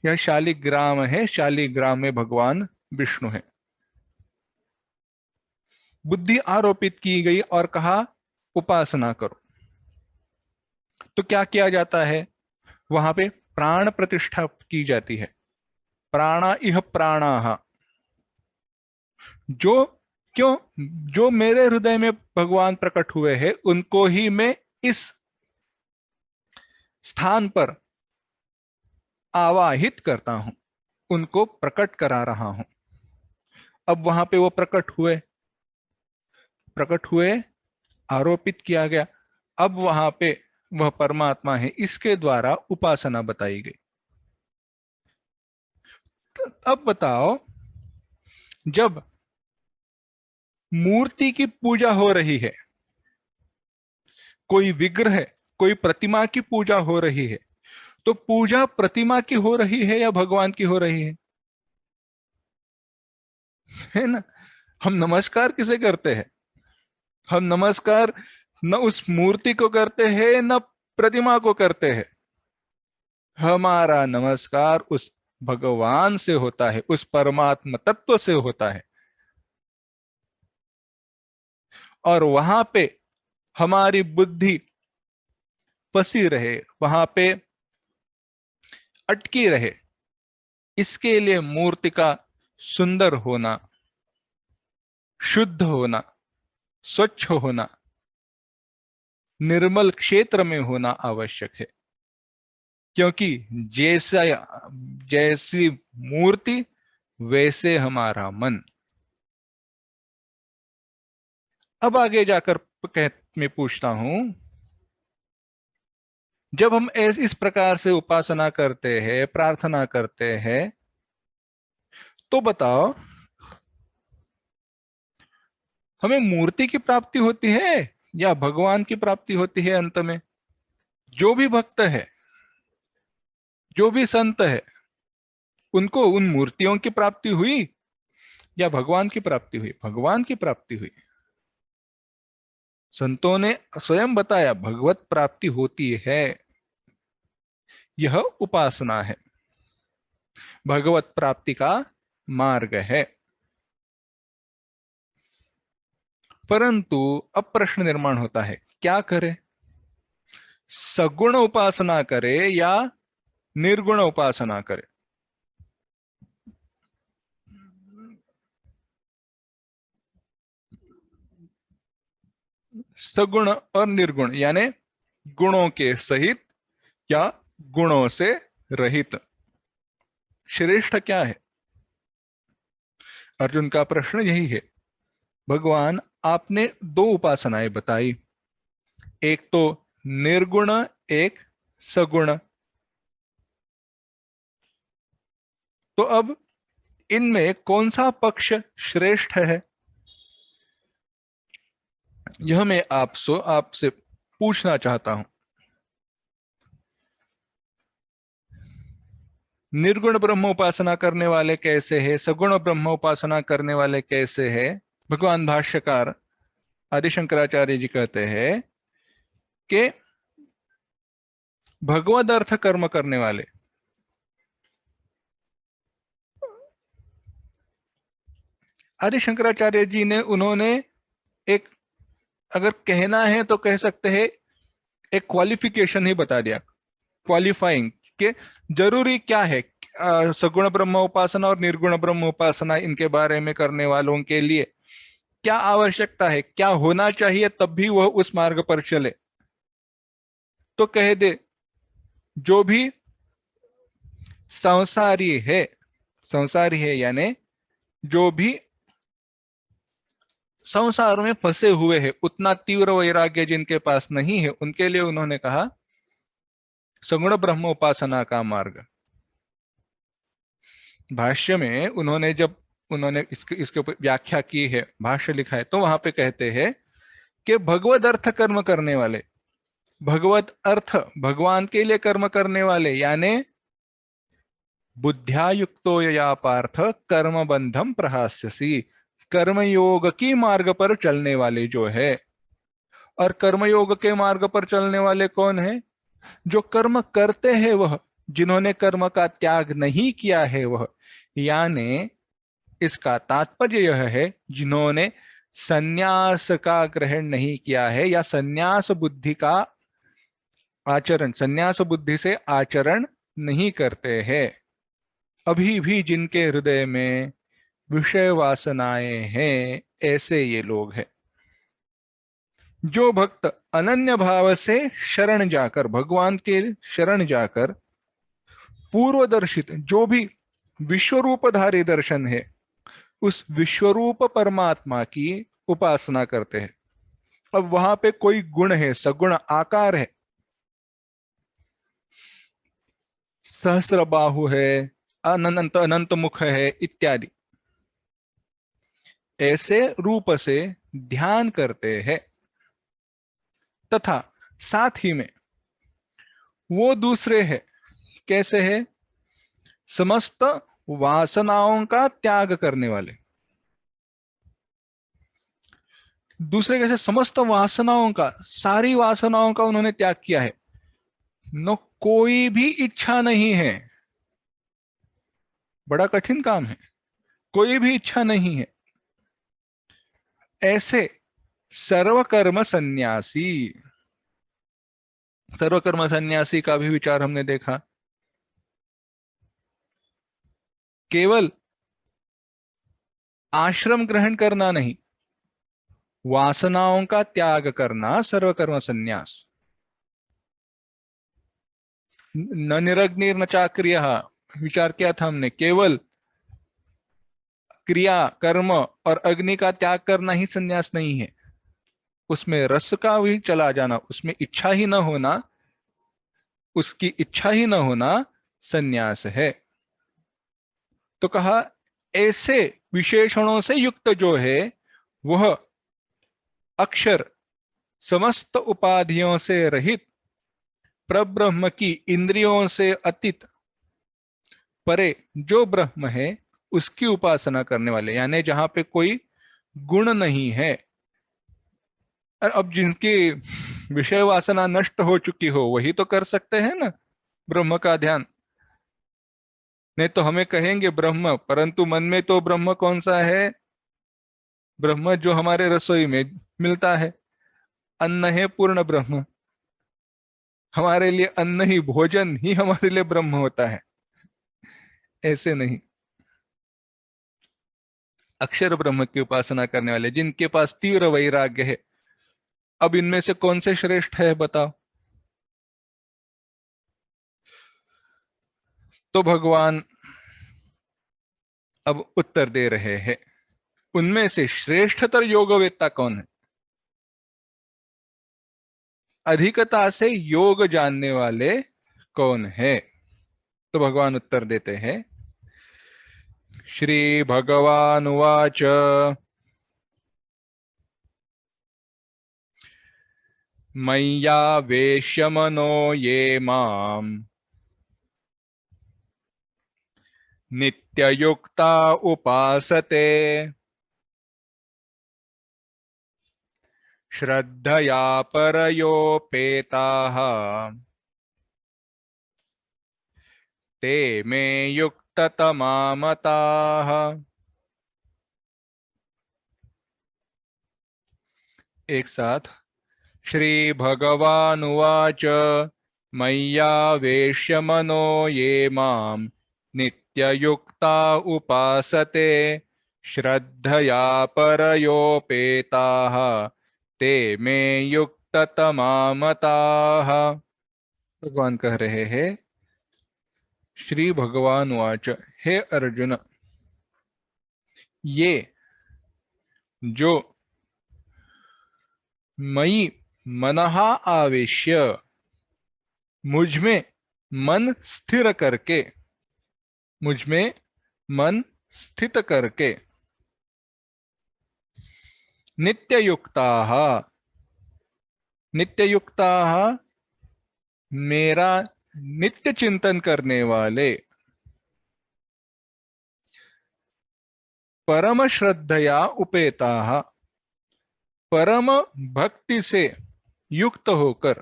Speaker 1: यह शालिग्राम है, शालिग्राम में भगवान विष्णु है। बुद्धि आरोपित की गई और कहा उपासना करो, तो क्या किया जाता है, वहां पे प्राण प्रतिष्ठा की जाती है। प्राणा इह प्राणाः, जो, क्यों, जो मेरे हृदय में भगवान प्रकट हुए हैं उनको ही मैं इस स्थान पर आवाहित करता हूं, उनको प्रकट करा रहा हूं। अब वहां पे वो प्रकट हुए, प्रकट हुए, आरोपित किया गया, अब वहां पे वह परमात्मा है, इसके द्वारा उपासना बताई गई। तो अब बताओ, जब मूर्ति की पूजा हो रही है, कोई विग्रह, कोई प्रतिमा की पूजा हो रही है, तो पूजा प्रतिमा की हो रही है या भगवान की हो रही है ना? हम नमस्कार किसे करते हैं? हम नमस्कार न उस मूर्ति को करते हैं न प्रतिमा को करते हैं, हमारा नमस्कार उस भगवान से होता है, उस परमात्मा तत्व से होता है। और वहां पे हमारी बुद्धि फंसी रहे, वहां पे अटकी रहे, इसके लिए मूर्ति का सुंदर होना, शुद्ध होना, स्वच्छ होना, निर्मल क्षेत्र में होना आवश्यक है। क्योंकि जैसा जैसी मूर्ति वैसे हमारा मन। अब आगे जाकर मैं पूछता हूं, जब हम इस प्रकार से उपासना करते हैं, प्रार्थना करते हैं, तो बताओ हमें मूर्ति की प्राप्ति होती है या भगवान की प्राप्ति होती है अंत में? जो भी भक्त है, जो भी संत है, उनको उन मूर्तियों की प्राप्ति हुई या भगवान की प्राप्ति हुई? भगवान की प्राप्ति हुई। संतों ने स्वयं बताया भगवत प्राप्ति होती है, यह उपासना है, भगवत प्राप्ति का मार्ग है। परंतु अब प्रश्न निर्माण होता है, क्या करें? सगुण उपासना करे या निर्गुण उपासना करे? सगुण और निर्गुण यानी गुणों के सहित या गुणों से रहित, श्रेष्ठ क्या है? अर्जुन का प्रश्न यही है। भगवान आपने दो उपासनाएं बताई, एक तो निर्गुण, एक सगुण। तो अब इनमें कौन सा पक्ष श्रेष्ठ है, यह मैं आपसे पूछना चाहता हूं। निर्गुण ब्रह्म उपासना करने वाले कैसे हैं, सगुण ब्रह्म उपासना करने वाले कैसे हैं? भगवान भाष्यकार आदि शंकराचार्य जी कहते हैं कि भगवद अर्थ कर्म करने वाले, आदि शंकराचार्य जी ने उन्होंने एक, अगर कहना है तो कह सकते हैं, एक क्वालिफिकेशन ही बता दिया, क्वालिफाइंग के जरूरी क्या है सगुण ब्रह्म उपासना और निर्गुण ब्रह्म उपासना, इनके बारे में करने वालों के लिए क्या आवश्यकता है, क्या होना चाहिए तब भी वह उस मार्ग पर चले। तो कह दे, जो भी संसारी है, संसारी है यानी जो भी संसार में फंसे हुए हैं, उतना तीव्र वैराग्य जिनके पास नहीं है, उनके लिए उन्होंने कहा सगुण ब्रह्म उपासना का मार्ग। भाष्य में उन्होंने जब उन्होंने इसके ऊपर व्याख्या की है, भाष्य लिखा है, तो वहां पे कहते हैं कि भगवद अर्थ कर्म करने वाले, भगवत अर्थ भगवान के लिए कर्म करने वाले यानी बुद्ध्या युक्तो यया पार्थ कर्म बंधम प्रहास्यसि, कर्मयोग की मार्ग पर चलने वाले जो है। और कर्मयोग के मार्ग पर चलने वाले कौन है? जो कर्म करते हैं वह, जिन्होंने कर्म का त्याग नहीं किया है वह, यानी इसका तात्पर्य यह है जिन्होंने सन्यास का ग्रहण नहीं किया है या सन्यास बुद्धि का आचरण, सन्यास बुद्धि से आचरण नहीं करते हैं, अभी भी जिनके हृदय में विषय वासनाएं हैं, ऐसे ये लोग हैं। जो भक्त अनन्य भाव से शरण जाकर, भगवान के शरण जाकर पूर्व दर्शित जो भी विश्वरूपधारी दर्शन है, उस विश्वरूप परमात्मा की उपासना करते हैं। अब वहां पे कोई गुण है, सगुण आकार है, सहस्र बाहु है, अनंत अनंत मुख है इत्यादि, ऐसे रूप से ध्यान करते हैं। तथा साथ ही में वो दूसरे है, कैसे है? समस्त वासनाओं का त्याग करने वाले। दूसरे कैसे? समस्त वासनाओं का, सारी वासनाओं का उन्होंने त्याग किया है, नो कोई भी इच्छा नहीं है। बड़ा कठिन काम है, कोई भी इच्छा नहीं है। ऐसे सर्वकर्म सन्यासी। सर्वकर्म सन्यासी का भी विचार हमने देखा। केवल आश्रम ग्रहण करना नहीं, वासनाओं का त्याग करना सर्वकर्म सन्यास। न निरग्निर न चाक्रियः, विचार किया था हमने। केवल क्रिया कर्म और अग्नि का त्याग करना ही सन्यास नहीं है, उसमें रस का भी चला जाना, उसमें इच्छा ही न होना, उसकी इच्छा ही न होना सन्यास है। तो कहा ऐसे विशेषणों से युक्त जो है वह अक्षर, समस्त उपाधियों से रहित, परब्रह्म की इंद्रियों से अतीत, परे जो ब्रह्म है उसकी उपासना करने वाले, यानी जहां पे कोई गुण नहीं है। और अब जिनकी विषय वासना नष्ट हो चुकी हो वही तो कर सकते हैं ना ब्रह्म का ध्यान। नहीं तो हमें कहेंगे ब्रह्म, परंतु मन में तो ब्रह्म कौन सा है? ब्रह्म जो हमारे रसोई में मिलता है, अन्न है पूर्ण ब्रह्म। हमारे लिए अन्न ही, भोजन ही हमारे लिए ब्रह्म होता है, ऐसे नहीं। अक्षर ब्रह्म की उपासना करने वाले जिनके पास तीव्र वैराग्य है। अब इनमें से कौन से श्रेष्ठ है बताओ? तो भगवान अब उत्तर दे रहे हैं, उनमें से श्रेष्ठतर योगवेत्ता कौन है? अधिकता से योग जानने वाले कौन है? तो भगवान उत्तर देते हैं, श्री भगवानुवाच मय्यावेश्य मनो ये माम् नित्ययुक्ता उपासते श्रद्धया परयोपेताः ते मे युक्ततमा मताः। एक साथ, श्री भगवानुवाच मय्यावेश्य मनो ये माम् नित्ययुक्ता उपासते श्रद्धया परयोपेताः ते मे युक्ततमा मताः। भगवान कह रहे हैं, श्री भगवान वाच, हे अर्जुन, ये जो मई मनः आवेश्य, मुझ में मन स्थिर करके, मुझ में मन स्थित करके, नित्ययुक्ताः, नित्ययुक्ताः मेरा नित्य चिंतन करने वाले, परम श्रद्धया उपेताः, परम भक्ति से युक्त होकर,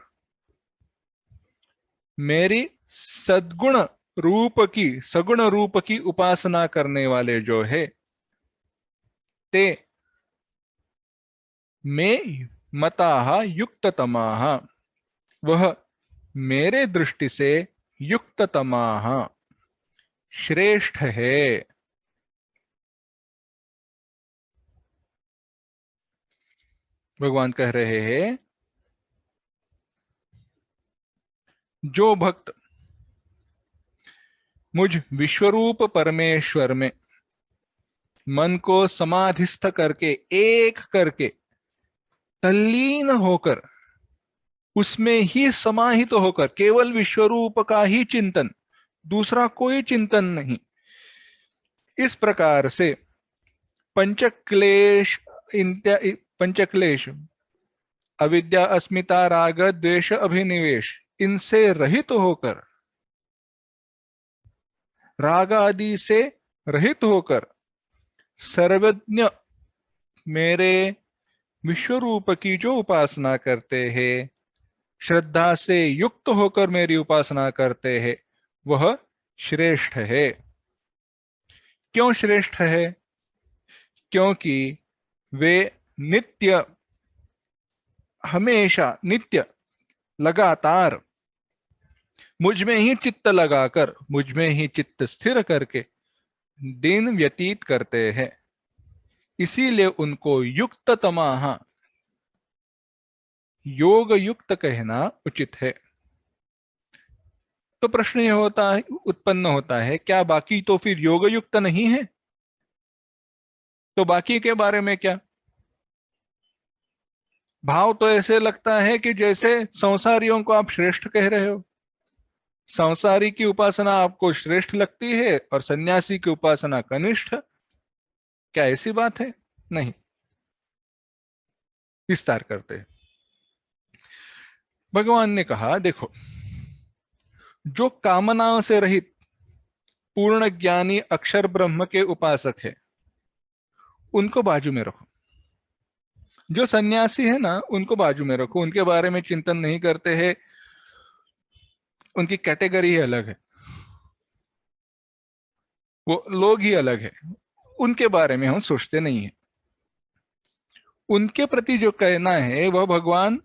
Speaker 1: मेरी सद्गुण रूप की, सगुण रूप की उपासना करने वाले जो है, ते में मताः युक्ततमाः, वह मेरे दृष्टि से युक्ततमाः, श्रेष्ठ है। भगवान कह रहे हैं, जो भक्त मुझ विश्वरूप परमेश्वर में मन को समाधिस्थ करके, एक करके, तल्लीन होकर, उसमें ही समाहित तो होकर, केवल विश्वरूप का ही चिंतन, दूसरा कोई चिंतन नहीं, इस प्रकार से पंचक्लेश, पंचक्लेश, अविद्या अस्मिता राग द्वेष अभिनिवेश, इनसे रहित होकर, राग आदि से रहित होकर, सर्वज्ञ मेरे विश्वरूप की जो उपासना करते हैं, श्रद्धा से युक्त होकर मेरी उपासना करते हैं, वह श्रेष्ठ है। क्यों श्रेष्ठ है? क्योंकि वे नित्य हमेशा नित्य लगातार मुझ में ही चित्त लगाकर, मुझ में ही चित्त स्थिर करके दिन व्यतीत करते हैं, इसीलिए उनको युक्त तमाह, योग युक्त कहना उचित है। तो प्रश्न ये होता है, उत्पन्न होता है, क्या बाकी तो फिर योग युक्त नहीं है? तो बाकी के बारे में क्या? भाव तो ऐसे लगता है कि जैसे संसारियों को आप श्रेष्ठ कह रहे हो। संसारी की उपासना आपको श्रेष्ठ लगती है और सन्यासी की उपासना कनिष्ठ। क्या ऐसी बात है? नहीं। विस्तार करते हैं। भगवान ने कहा, देखो, जो कामनाओं से रहित पूर्ण ज्ञानी अक्षर ब्रह्म के उपासक है, उनको बाजू में रखो। जो सन्यासी है ना, उनको बाजू में रखो, उनके बारे में चिंतन नहीं करते हैं, उनकी कैटेगरी ही अलग है, वो लोग ही अलग है, उनके बारे में हम सोचते नहीं है। उनके प्रति जो कहना है वह भगवान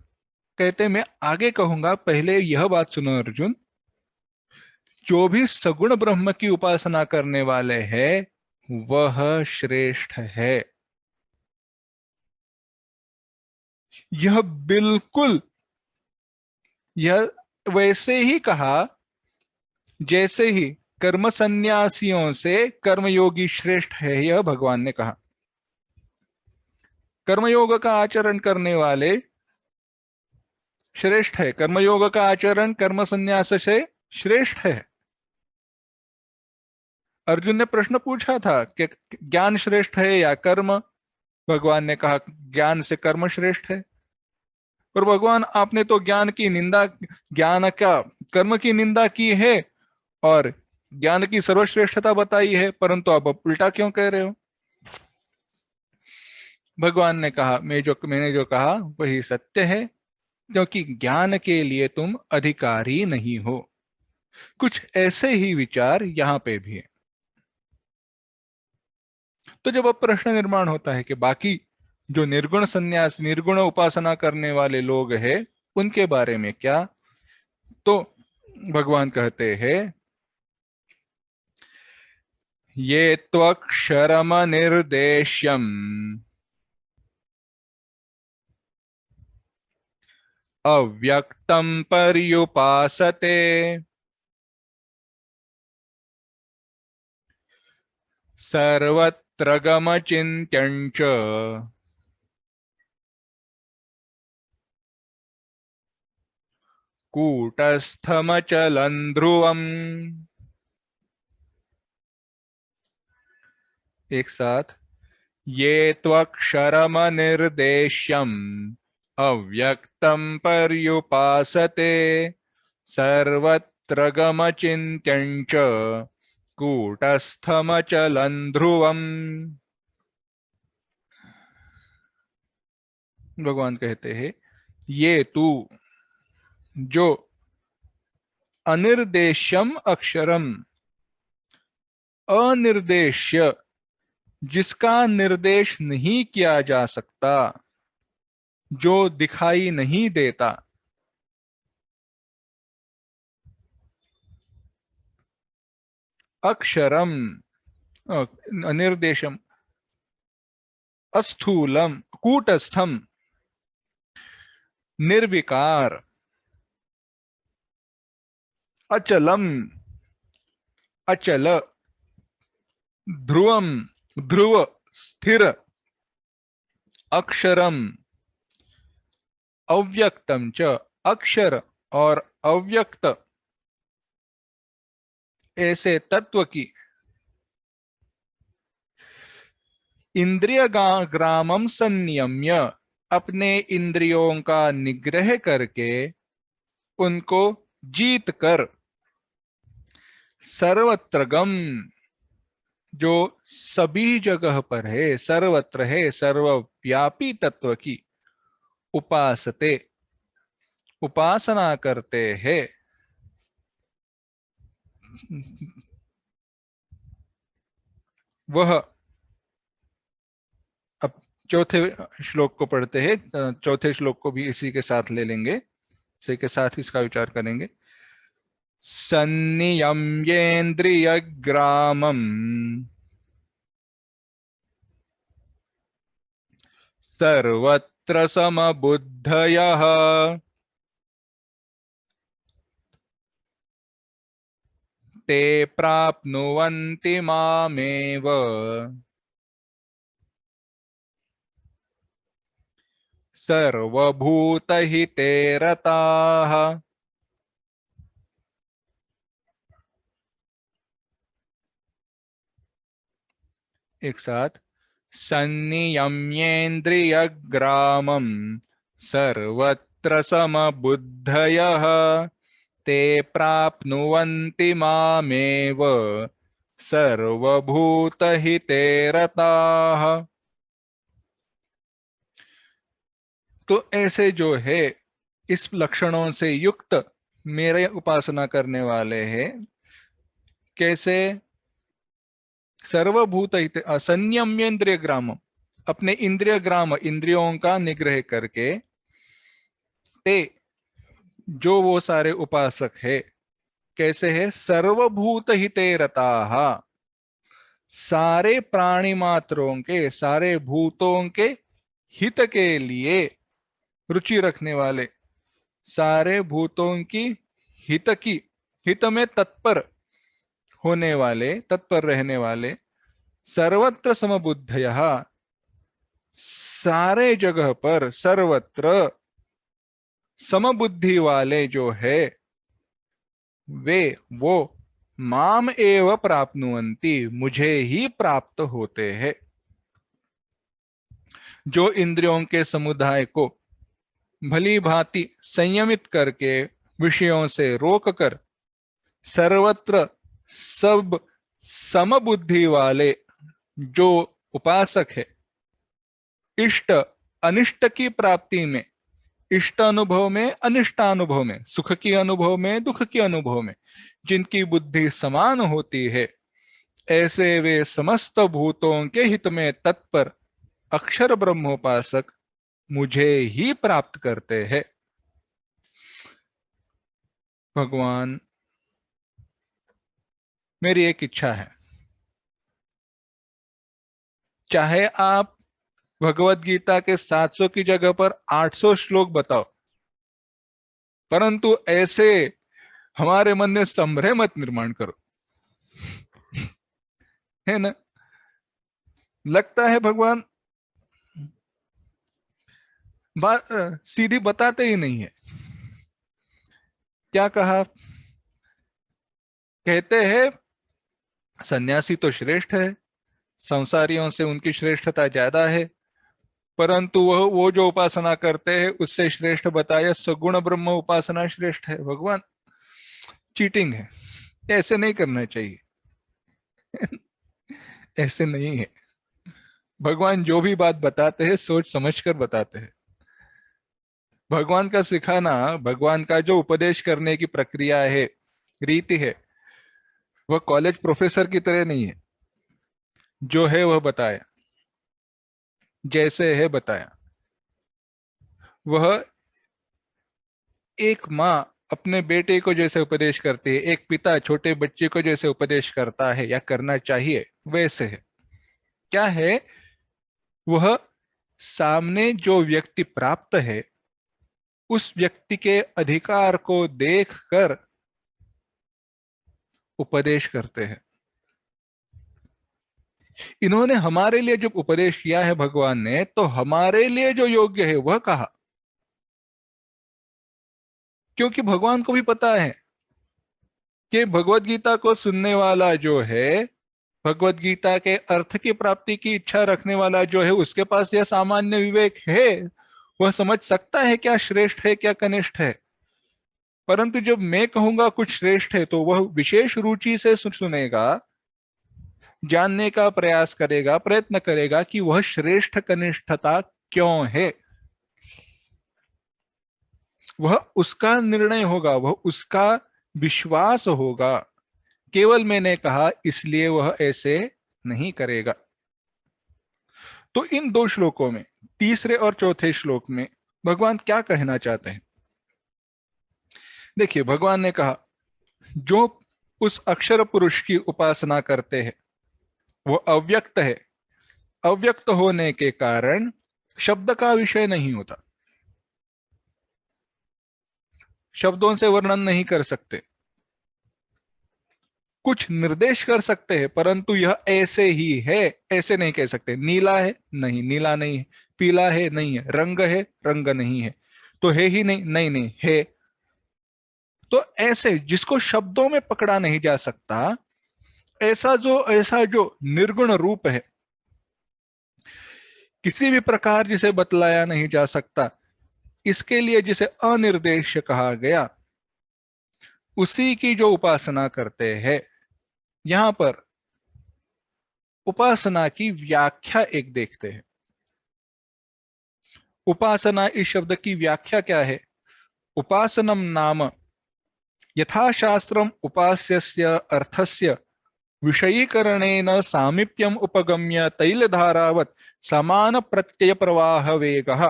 Speaker 1: कहते, मैं आगे कहूंगा, पहले यह बात सुनो अर्जुन। जो भी सगुण ब्रह्म की उपासना करने वाले हैं वह श्रेष्ठ है। यह बिल्कुल, यह वैसे ही कहा जैसे ही कर्म संन्यासियों से कर्मयोगी श्रेष्ठ है, यह भगवान ने कहा। कर्मयोग का आचरण करने वाले श्रेष्ठ है, कर्मयोग का आचरण कर्म संन्यास से श्रेष्ठ है। अर्जुन ने प्रश्न पूछा था कि ज्ञान श्रेष्ठ है या कर्म? भगवान ने कहा ज्ञान से कर्म श्रेष्ठ है। पर भगवान, आपने तो ज्ञान की निंदा, ज्ञान का कर्म की निंदा की है और ज्ञान की सर्वश्रेष्ठता बताई है, परंतु आप उल्टा क्यों कह रहे हो? भगवान ने कहा, मैंने जो कहा वही सत्य है, क्योंकि ज्ञान के लिए तुम अधिकारी नहीं हो। कुछ ऐसे ही विचार यहां पे भी है। तो जब अब प्रश्न निर्माण होता है कि बाकी जो निर्गुण संन्यास, निर्गुण उपासना करने वाले लोग हैं, उनके बारे में क्या? तो भगवान कहते हैं, ये त्वक्षरम निर्देश्यम अव्यक्तम पर्युपासते सर्वत्र गमचिन्त्यं च कूटस्थमचलं ध्रुवम्। एक साथ, ये त्वक्षरम निर्देश्यम अव्यक्तम पर्युपासते सर्वत्र गमचिन्त्यं च कूटस्थमचलं ध्रुवम्। भगवान कहते हैं, ये तू जो अनिर्देश्यम अक्षरम, अनिर्देश्य, जिसका निर्देश नहीं किया जा सकता, जो दिखाई नहीं देता, अक्षरम, अनिर्देशम, अस्थूलम, कूटस्थम, निर्विकार, अचलम, अचल, ध्रुवम, ध्रुव, स्थिर, अक्षरम, अव्यक्तम च, अक्षर और अव्यक्त ऐसे तत्व की इंद्रिय ग्रामम संयम्य, अपने इंद्रियों का निग्रह करके, उनको जीत कर, सर्वत्रगम, जो सभी जगह पर है, सर्वत्र है, सर्वव्यापी तत्व की उपासते, उपासना करते हैं। वह, अब चौथे श्लोक को पढ़ते हैं, चौथे श्लोक को भी इसी के साथ ले लेंगे, इसी के साथ इसका विचार करेंगे। सन्नियम्येन्द्रियग्रामम् सर्वत्र समबुद्धयः ते प्राप्नुवन्ति मामेव सर्वभूतहिते रताः। एक साथ, सन्नियम्येन्द्रियग्रामम् सर्वत्र समबुद्धयः ते प्राप्नुवन्ति मामेव सर्वभूतहिते रताः। तो ऐसे जो है इस लक्षणों से युक्त मेरे उपासना करने वाले हैं, कैसे? सर्वभूत हित संयम्येन्द्रिय ग्रामम, अपने इंद्रिय ग्राम इंद्रियों का निग्रह करके, ते जो वो सारे उपासक है कैसे है? सर्वभूत हिते रताः, सारे प्राणी मात्रों के, सारे भूतों के हित के लिए रुचि रखने वाले, सारे भूतों की हित में तत्पर होने वाले, तत्पर रहने वाले, सर्वत्र समबुद्धयः, सारे जगह पर सर्वत्र समबुद्धि वाले जो है वो माम एव प्राप्नुवन्ति, मुझे ही प्राप्त होते हैं। जो इंद्रियों के समुदाय को भली भांति संयमित करके विषयों से रोककर सर्वत्र सब समबुद्धि वाले जो उपासक है, इष्ट अनिष्ट की प्राप्ति में, इष्ट अनुभव में, अनिष्ट अनुभव में, सुख की अनुभव में, दुख की अनुभव में जिनकी बुद्धि समान होती है, ऐसे वे समस्त भूतों के हित में तत्पर अक्षर ब्रह्मोपासक मुझे ही प्राप्त करते हैं। भगवान, मेरी एक इच्छा है, चाहे आप भगवत गीता के 700 की जगह पर 800 श्लोक बताओ, परंतु ऐसे हमारे मन में संभ्रम मत निर्माण करो, है ना? लगता है भगवान बात सीधी बताते ही नहीं है। क्या कहा? कहते हैं सन्यासी तो श्रेष्ठ है, संसारियों से उनकी श्रेष्ठता ज्यादा है, परंतु वो जो उपासना करते हैं उससे श्रेष्ठ बताया सगुण ब्रह्म उपासना श्रेष्ठ है। भगवान, चीटिंग है, ऐसे नहीं करना चाहिए। ऐसे नहीं है। भगवान जो भी बात बताते हैं सोच समझकर बताते हैं। भगवान का सिखाना, भगवान का जो उपदेश करने की प्रक्रिया है, रीति है, वह कॉलेज प्रोफेसर की तरह नहीं है। जो है वह बताया, जैसे है बताया। वह एक माँ अपने बेटे को जैसे उपदेश करती है, एक पिता छोटे बच्चे को जैसे उपदेश करता है या करना चाहिए, वैसे है। क्या है? वह सामने जो व्यक्ति प्राप्त है उस व्यक्ति के अधिकार को देखकर उपदेश करते हैं। इन्होंने हमारे लिए जब उपदेश किया है भगवान ने, तो हमारे लिए जो योग्य है वह कहा, क्योंकि भगवान को भी पता है कि भगवत गीता को सुनने वाला जो है, भगवत गीता के अर्थ की प्राप्ति की इच्छा रखने वाला जो है, उसके पास यह सामान्य विवेक है, वह समझ सकता है क्या श्रेष्ठ है क्या कनिष्ठ है। परंतु जब मैं कहूंगा कुछ श्रेष्ठ है तो वह विशेष रुचि से सुनेगा, जानने का प्रयास करेगा, प्रयत्न करेगा कि वह श्रेष्ठ कनिष्ठता क्यों है। वह उसका निर्णय होगा, वह उसका विश्वास होगा। केवल मैंने कहा इसलिए वह ऐसे नहीं करेगा। तो इन दो श्लोकों में, तीसरे और चौथे श्लोक में भगवान क्या कहना चाहते हैं? देखिए, भगवान ने कहा जो उस अक्षर पुरुष की उपासना करते हैं वो अव्यक्त है, अव्यक्त होने के कारण शब्द का विषय नहीं होता, शब्दों से वर्णन नहीं कर सकते, कुछ निर्देश कर सकते हैं परंतु यह ऐसे ही है ऐसे नहीं कह सकते। नीला है, नहीं नीला नहीं है, पीला है, नहीं है, रंग है, रंग नहीं है, तो है ही नहीं, नहीं नहीं है। तो ऐसे जिसको शब्दों में पकड़ा नहीं जा सकता, ऐसा जो निर्गुण रूप है, किसी भी प्रकार जिसे बतलाया नहीं जा सकता, इसके लिए जिसे अनिर्देश्य कहा गया, उसी की जो उपासना करते हैं। यहां पर उपासना की व्याख्या एक देखते हैं। उपासना इस शब्द की व्याख्या क्या है? उपासनम नाम यथाशास्त्रम उपास्यस्य अर्थस्य विषयीकरणेन सामीप्यम उपगम्य तैलधारावत् समान प्रत्यय प्रवाह वेगः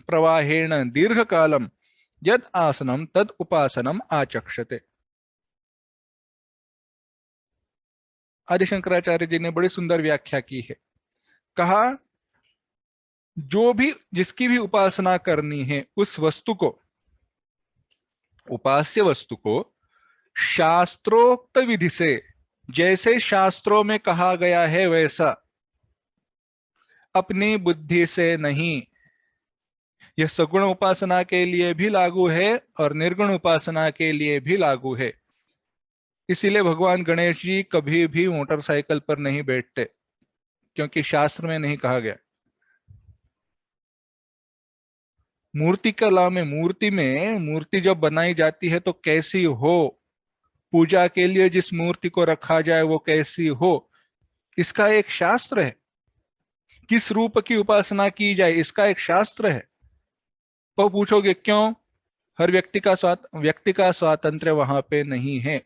Speaker 1: प्रवाहेण दीर्घकालम यद आसनम तद उपासनम आचक्षते। आदि शंकराचार्य जी ने बड़ी सुंदर व्याख्या की है। कहा जो भी जिसकी भी उपासना करनी है, उस वस्तु को, उपास्य वस्तु को शास्त्रोक्त विधि से, जैसे शास्त्रों में कहा गया है वैसा, अपनी बुद्धि से नहीं। यह सगुण उपासना के लिए भी लागू है और निर्गुण उपासना के लिए भी लागू है। इसीलिए भगवान गणेश जी कभी भी मोटरसाइकिल पर नहीं बैठते, क्योंकि शास्त्र में नहीं कहा गया। मूर्ति कला में, मूर्ति जब बनाई जाती है तो कैसी हो, पूजा के लिए जिस मूर्ति को रखा जाए वो कैसी हो, इसका एक शास्त्र है। किस रूप की उपासना की जाए, इसका एक शास्त्र है। तो पूछोगे क्यों? हर व्यक्ति का स्वातंत्र्य वहां पे नहीं है,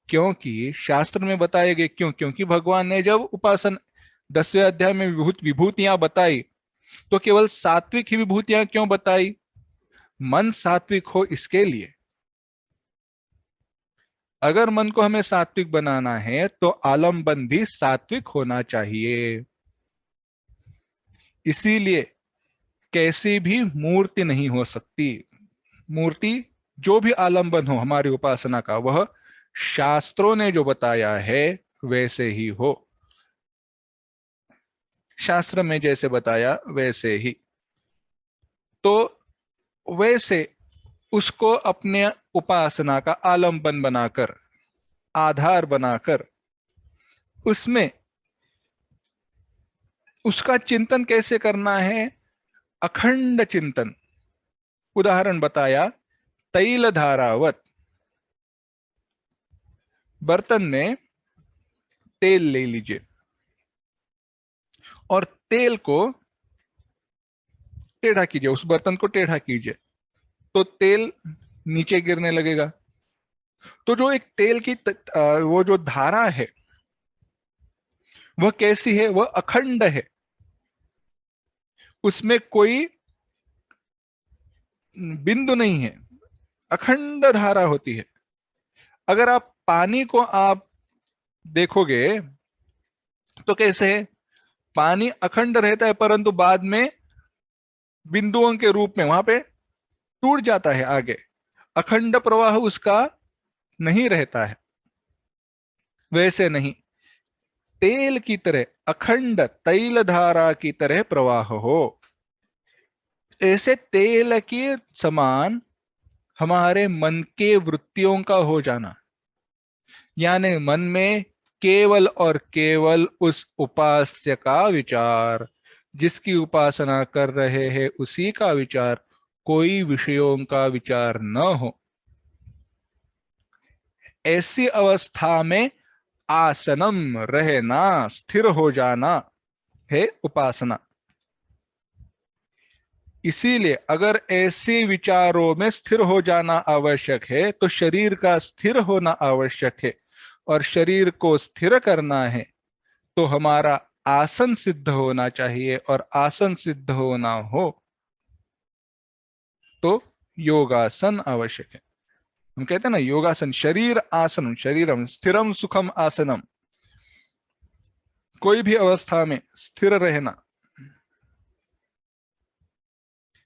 Speaker 1: क्योंकि शास्त्र में बताए गए। क्यों? क्योंकि भगवान ने जब उपासना 10वें अध्याय में विभूतियां बताई, तो केवल सात्विक ही विभूतियां क्यों बताई? मन सात्विक हो इसके लिए। अगर मन को हमें सात्विक बनाना है तो आलम्बन भी सात्विक होना चाहिए। इसीलिए कैसी भी मूर्ति नहीं हो सकती। मूर्ति, जो भी आलंबन हो हमारी उपासना का, वह शास्त्रों ने जो बताया है वैसे ही हो, शास्त्र में जैसे बताया वैसे ही। तो वैसे उसको अपने उपासना का आलंबन बनाकर, आधार बनाकर, उसमें उसका चिंतन कैसे करना है? अखंड चिंतन। उदाहरण बताया, तैल धारावत। बर्तन में तेल ले लीजिए और तेल को टेढ़ा कीजिए, उस बर्तन को टेढ़ा कीजिए, तो तेल नीचे गिरने लगेगा। तो जो एक तेल की वो जो धारा है वह कैसी है? वह अखंड है, उसमें कोई बिंदु नहीं है, अखंड धारा होती है। अगर आप पानी को आप देखोगे तो कैसे है? पानी अखंड रहता है परंतु बाद में बिंदुओं के रूप में वहां पे टूट जाता है आगे, अखंड प्रवाह उसका नहीं रहता है। वैसे नहीं, तेल की तरह, अखंड तैल धारा की तरह प्रवाह हो। ऐसे तेल के समान हमारे मन के वृत्तियों का हो जाना, यानी मन में केवल और केवल उस उपास्य का विचार, जिसकी उपासना कर रहे हैं उसी का विचार, कोई विषयों का विचार न हो। ऐसी अवस्था में आसनम, रहना, स्थिर हो जाना है उपासना। इसीलिए अगर ऐसे विचारों में स्थिर हो जाना आवश्यक है तो शरीर का स्थिर होना आवश्यक है, और शरीर को स्थिर करना है तो हमारा आसन सिद्ध होना चाहिए, और आसन सिद्ध होना हो तो योगासन आवश्यक है। हम कहते हैं ना योगासन, शरीर आसन, शरीरम स्थिरम सुखम आसनम, कोई भी अवस्था में स्थिर रहना।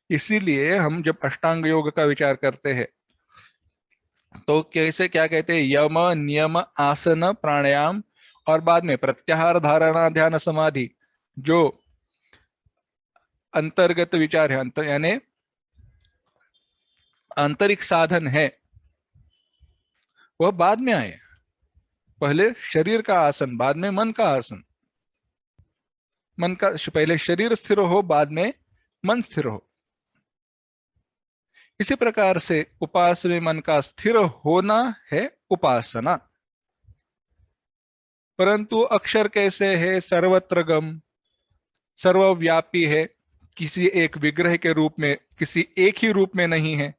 Speaker 1: इसीलिए हम जब अष्टांग योग का विचार करते हैं तो कैसे क्या कहते हैं, यम नियम आसन प्राणायाम, और बाद में प्रत्याहार धारणा ध्यान समाधि, जो अंतर्गत विचार है, अंतर यानी आंतरिक साधन है, वह बाद में आए। पहले शरीर का आसन, बाद में मन का आसन। मन का पहले शरीर स्थिर हो, बाद में मन स्थिर हो। इसी प्रकार से उपासना में मन का स्थिर होना है उपासना। परंतु अक्षर कैसे है, सर्वत्र गम, सर्वव्यापी है, किसी एक विग्रह के रूप में, किसी एक ही रूप में नहीं है,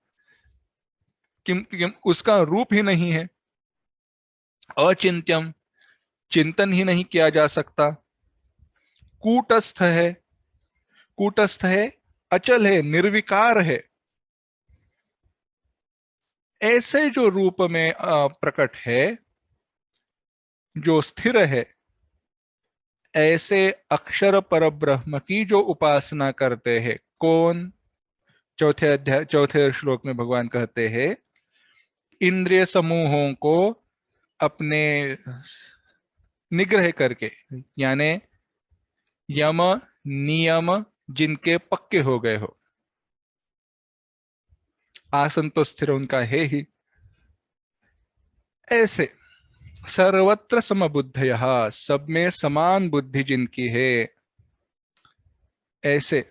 Speaker 1: किम उसका रूप ही नहीं है। अचिंत्यम, चिंतन ही नहीं किया जा सकता। कूटस्थ है, कूटस्थ है, अचल है, निर्विकार है। ऐसे जो रूप में प्रकट है, जो स्थिर है, ऐसे अक्षर पर ब्रह्म की जो उपासना करते हैं, कौन? चौथे अध्याय, चौथे श्लोक में भगवान कहते हैं, इंद्रिय समूहों को अपने निग्रह करके, यानी यम नियम जिनके पक्के हो गए हो। आसन तो स्थिर उनका है ही। ऐसे सर्वत्र समबुद्धय, सब में समान बुद्धि जिनकी है, ऐसे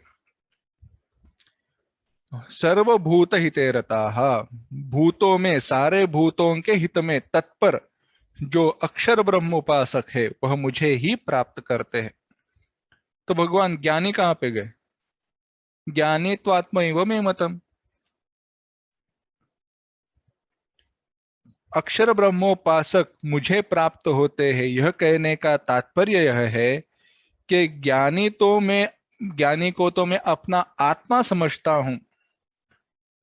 Speaker 1: सर्वभूत हिते रताः, भूतों में, सारे भूतों के हित में तत्पर जो अक्षर ब्रह्म उपासक है, वह मुझे ही प्राप्त करते हैं। तो भगवान ज्ञानी कहां पे गए? ज्ञानी तो आत्मैव मे मतम। अक्षर ब्रह्मोपासक मुझे प्राप्त होते हैं, यह कहने का तात्पर्य यह है कि ज्ञानी को तो मैं अपना आत्मा समझता हूं,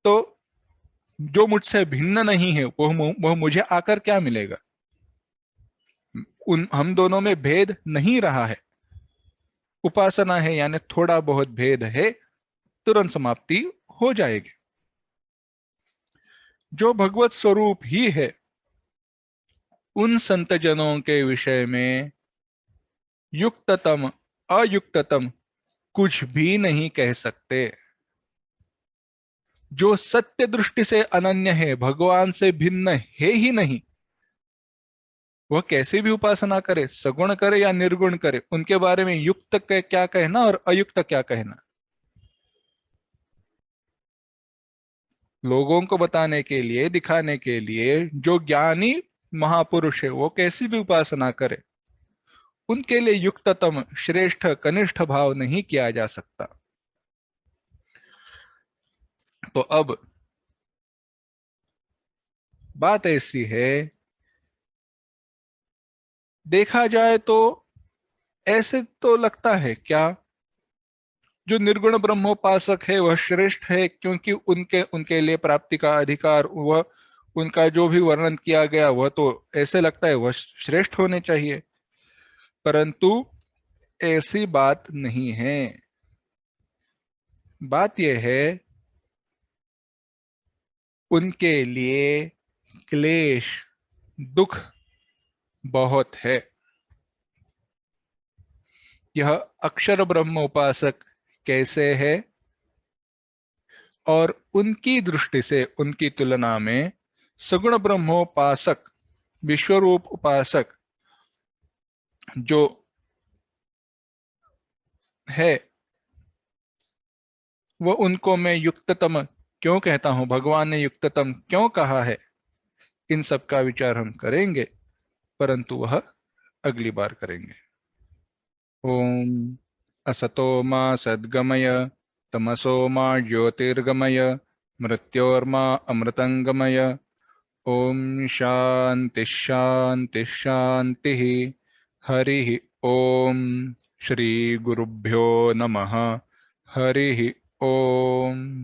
Speaker 1: तो जो मुझसे भिन्न नहीं है वह मुझे आकर क्या मिलेगा? हम दोनों में भेद नहीं रहा है। उपासना है यानी थोड़ा बहुत भेद है, तुरंत समाप्ति हो जाएगी। जो भगवत स्वरूप ही है, उन संत जनों के विषय में युक्ततम अयुक्ततम कुछ भी नहीं कह सकते। जो सत्य दृष्टि से अनन्य है, भगवान से भिन्न है ही नहीं, वह कैसे भी उपासना करे, सगुण करे या निर्गुण करे, उनके बारे में युक्त क्या कहना और अयुक्त क्या कहना। लोगों को बताने के लिए, दिखाने के लिए, जो ज्ञानी महापुरुष है वो कैसी भी उपासना करे, उनके लिए युक्ततम, श्रेष्ठ, कनिष्ठ भाव नहीं किया जा सकता। तो अब बात ऐसी है, देखा जाए तो ऐसे तो लगता है क्या, जो निर्गुण ब्रह्मोपासक है वह श्रेष्ठ है, क्योंकि उनके उनके लिए प्राप्ति का अधिकार, वह उनका जो भी वर्णन किया गया वह तो ऐसे लगता है वह श्रेष्ठ होने चाहिए। परंतु ऐसी बात नहीं है। बात यह है, उनके लिए क्लेश, दुख बहुत है। यह अक्षर ब्रह्म उपासक कैसे है, और उनकी दृष्टि से, उनकी तुलना में सगुण ब्रह्मोपासक, विश्वरूप उपासक जो है, वह उनको मैं युक्ततम क्यों कहता हूं, भगवान ने युक्ततम क्यों कहा है, इन सब का विचार हम करेंगे, परंतु वह अगली बार करेंगे। ओम असतो मा सद्गमय, तमसो मा ज्योतिर्गमय, मृत्योर्मा अमृतंगमय। ओम शांति शांति शांति। हरि ओम। श्री गुरुभ्यो नमः। हरि ओम।